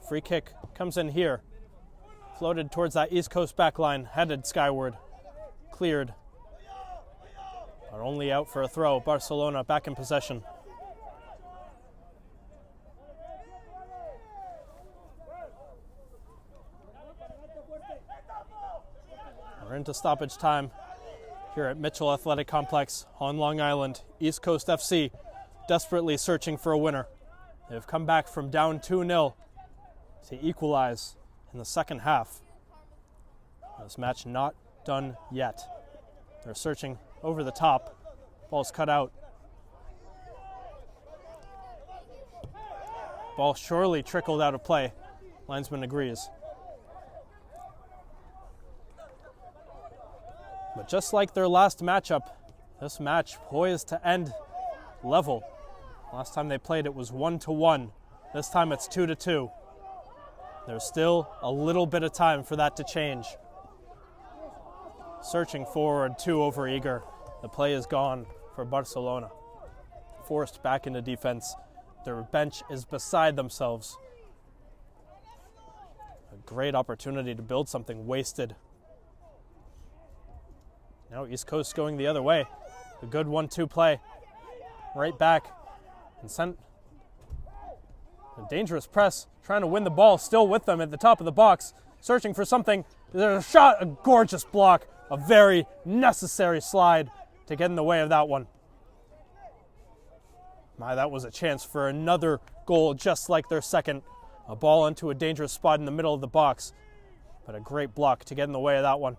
Free kick comes in here. Floated towards that East Coast back line, headed skyward. Cleared. But only out for a throw. Barcelona back in possession. We're into stoppage time here at Mitchell Athletic Complex on Long Island. East Coast FC desperately searching for a winner. They've come back from down 2-0 to equalize in the second half. This match not done yet. They're searching over the top. Ball's cut out. Ball surely trickled out of play. Linesman agrees. But just like their last matchup, this match poised to end level. Last time they played it was 1-1. This time it's 2-2. There's still a little bit of time for that to change. Searching forward, too over-eager. The play is gone for Barcelona. Forced back into defense. Their bench is beside themselves. A great opportunity to build something wasted. Now East Coast going the other way. A good 1-2 play. Right back. And sent a dangerous press. Trying to win the ball. Still with them at the top of the box. Searching for something. There's a shot. A gorgeous block. A very necessary slide to get in the way of that one. My, that was a chance for another goal just like their second. A ball into a dangerous spot in the middle of the box. But a great block to get in the way of that one.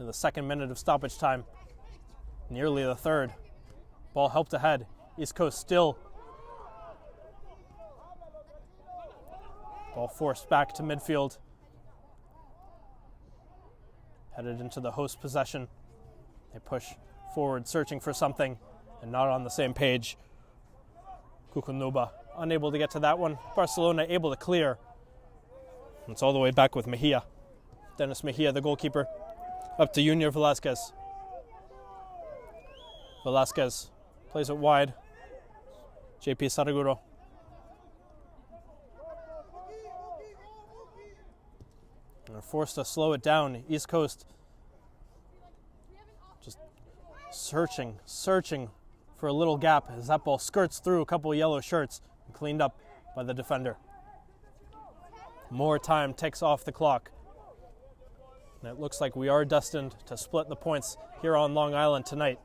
In the second minute of stoppage time. Nearly the third. Ball helped ahead. East Coast still. Ball forced back to midfield. Headed into the host possession. They push forward, searching for something, and not on the same page. Kukunuba unable to get to that one. Barcelona able to clear. It's all the way back with Mejia. Dennis Mejia, the goalkeeper, up to Junior Velasquez. Velasquez plays it wide. JP Saraguro. They're forced to slow it down. East Coast just searching for a little gap as that ball skirts through a couple of yellow shirts and cleaned up by the defender. More time ticks off the clock. And it looks like we are destined to split the points here on Long Island tonight.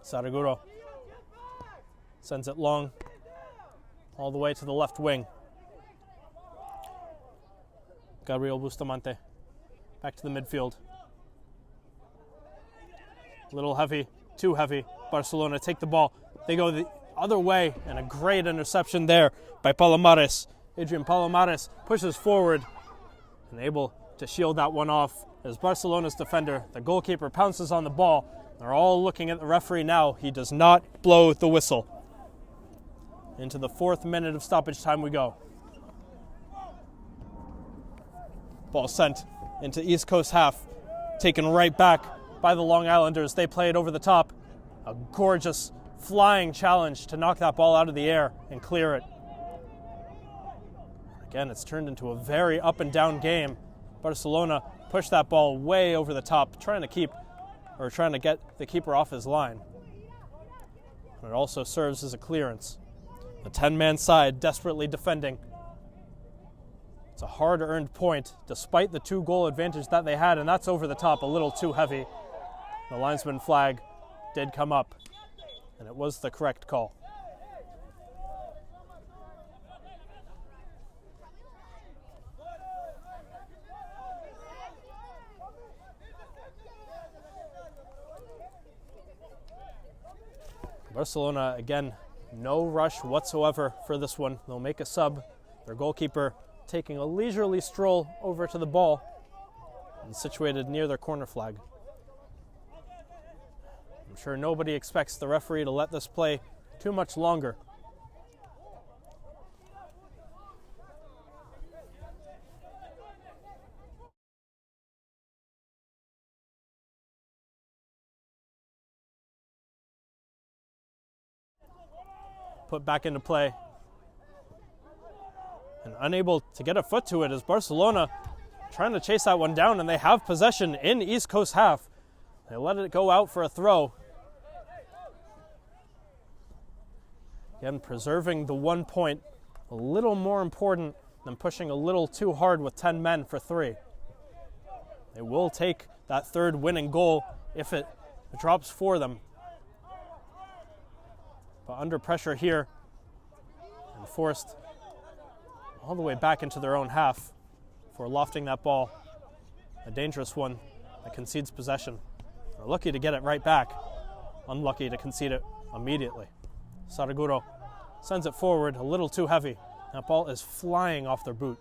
Saraguro sends it long all the way to the left wing. Gabriel Bustamante back to the midfield. A little heavy, too heavy. Barcelona take the ball. They go the other way, and a great interception there by Palomares. Adrian Palomares pushes forward and able to shield that one off as Barcelona's defender, the goalkeeper, pounces on the ball. They're all looking at the referee now. He does not blow the whistle. Into the 4th minute of stoppage time we go. Ball sent into East Coast half, taken right back by the Long Islanders. They play it over the top. A gorgeous flying challenge to knock that ball out of the air and clear it. Again, it's turned into a very up and down game. Barcelona pushed that ball way over the top, trying to get the keeper off his line. And it also serves as a clearance. The 10-man side desperately defending. It's a hard-earned point, despite the 2-goal advantage that they had, and that's over the top, a little too heavy. The linesman flag did come up, and it was the correct call. Barcelona, again, no rush whatsoever for this one. They'll make a sub. Their goalkeeper taking a leisurely stroll over to the ball and situated near their corner flag. I'm sure nobody expects the referee to let this play too much longer. Put back into play. And unable to get a foot to it as Barcelona trying to chase that one down, and they have possession in East Coast half. They let it go out for a throw. Again, preserving the 1 point, a little more important than pushing a little too hard with 10 men for 3. They will take that third winning goal if it drops for them. but under pressure here and forced all the way back into their own half for lofting that ball. A dangerous one that concedes possession. They're lucky to get it right back, unlucky to concede it immediately. Saraguro sends it forward a little too heavy. That ball is flying off their boot.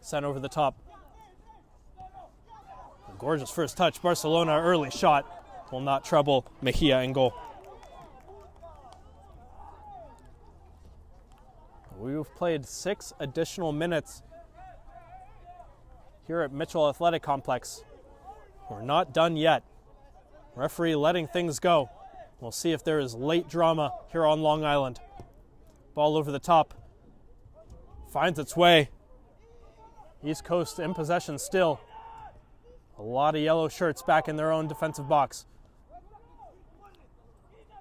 Sent over the top. A gorgeous first touch. Barcelona early shot will not trouble Mejia in goal. We've played 6 additional minutes here at Mitchell Athletic Complex. We're not done yet. Referee letting things go. We'll see if there is late drama here on Long Island. Ball over the top. Finds its way. East Coast in possession still. A lot of yellow shirts back in their own defensive box.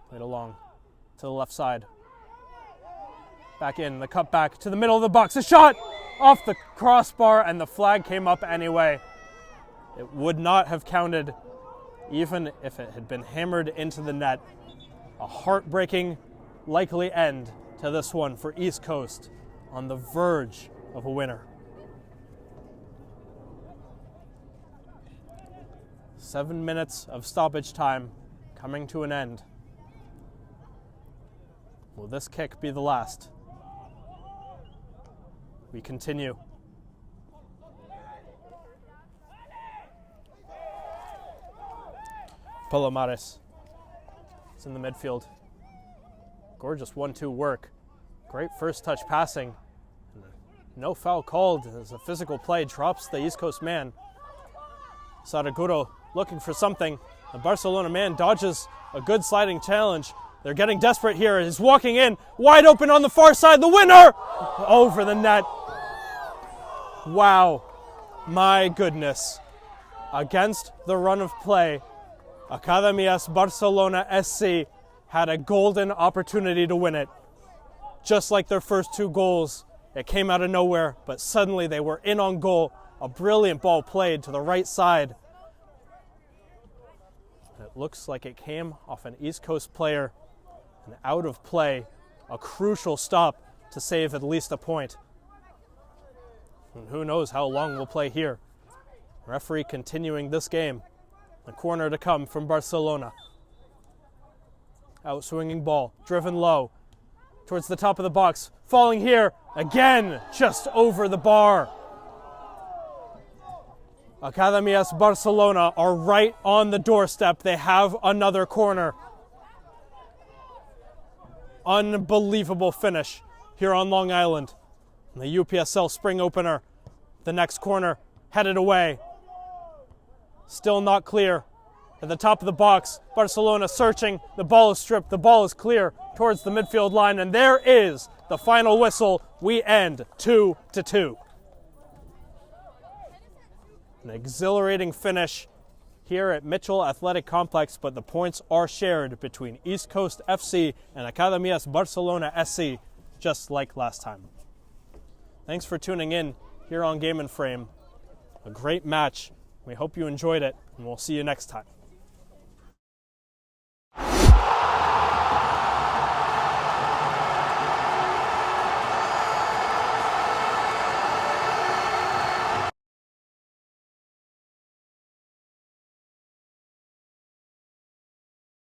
Played along to the left side. Back in, the cut back to the middle of the box. A shot off the crossbar, and the flag came up anyway. It would not have counted even if it had been hammered into the net. A heartbreaking, likely end to this one for East Coast, on the verge of a winner. 7 minutes of stoppage time coming to an end. Will this kick be the last? We continue. Palomares is in the midfield. Gorgeous 1-2 work. Great first touch passing. No foul called as a physical play drops the East Coast man. Saraguro looking for something. The Barcelona man dodges a good sliding challenge. They're getting desperate here. He's walking in, wide open on the far side. The winner! Over the net. Wow. My goodness. Against the run of play, Academias Barcelona SC had a golden opportunity to win it. Just like their first 2 goals, it came out of nowhere, but suddenly they were in on goal. A brilliant ball played to the right side. It looks like it came off an East Coast player, and out of play, a crucial stop to save at least a point. And who knows how long we'll play here. Referee continuing this game. A corner to come from Barcelona. Out-swinging ball, driven low, towards the top of the box. Falling here, again, just over the bar. Academias Barcelona are right on the doorstep. They have another corner. Unbelievable finish here on Long Island. And the UPSL spring opener. The next corner headed away. Still not clear. At the top of the box, Barcelona searching. The ball is stripped. The ball is clear towards the midfield line. And there is the final whistle. We end 2-2. An exhilarating finish here at Mitchell Athletic Complex, but the points are shared between East Coast FC and Academias Barcelona SC, just like last time. Thanks for tuning in here on Game and Frame. A great match. We hope you enjoyed it, and we'll see you next time.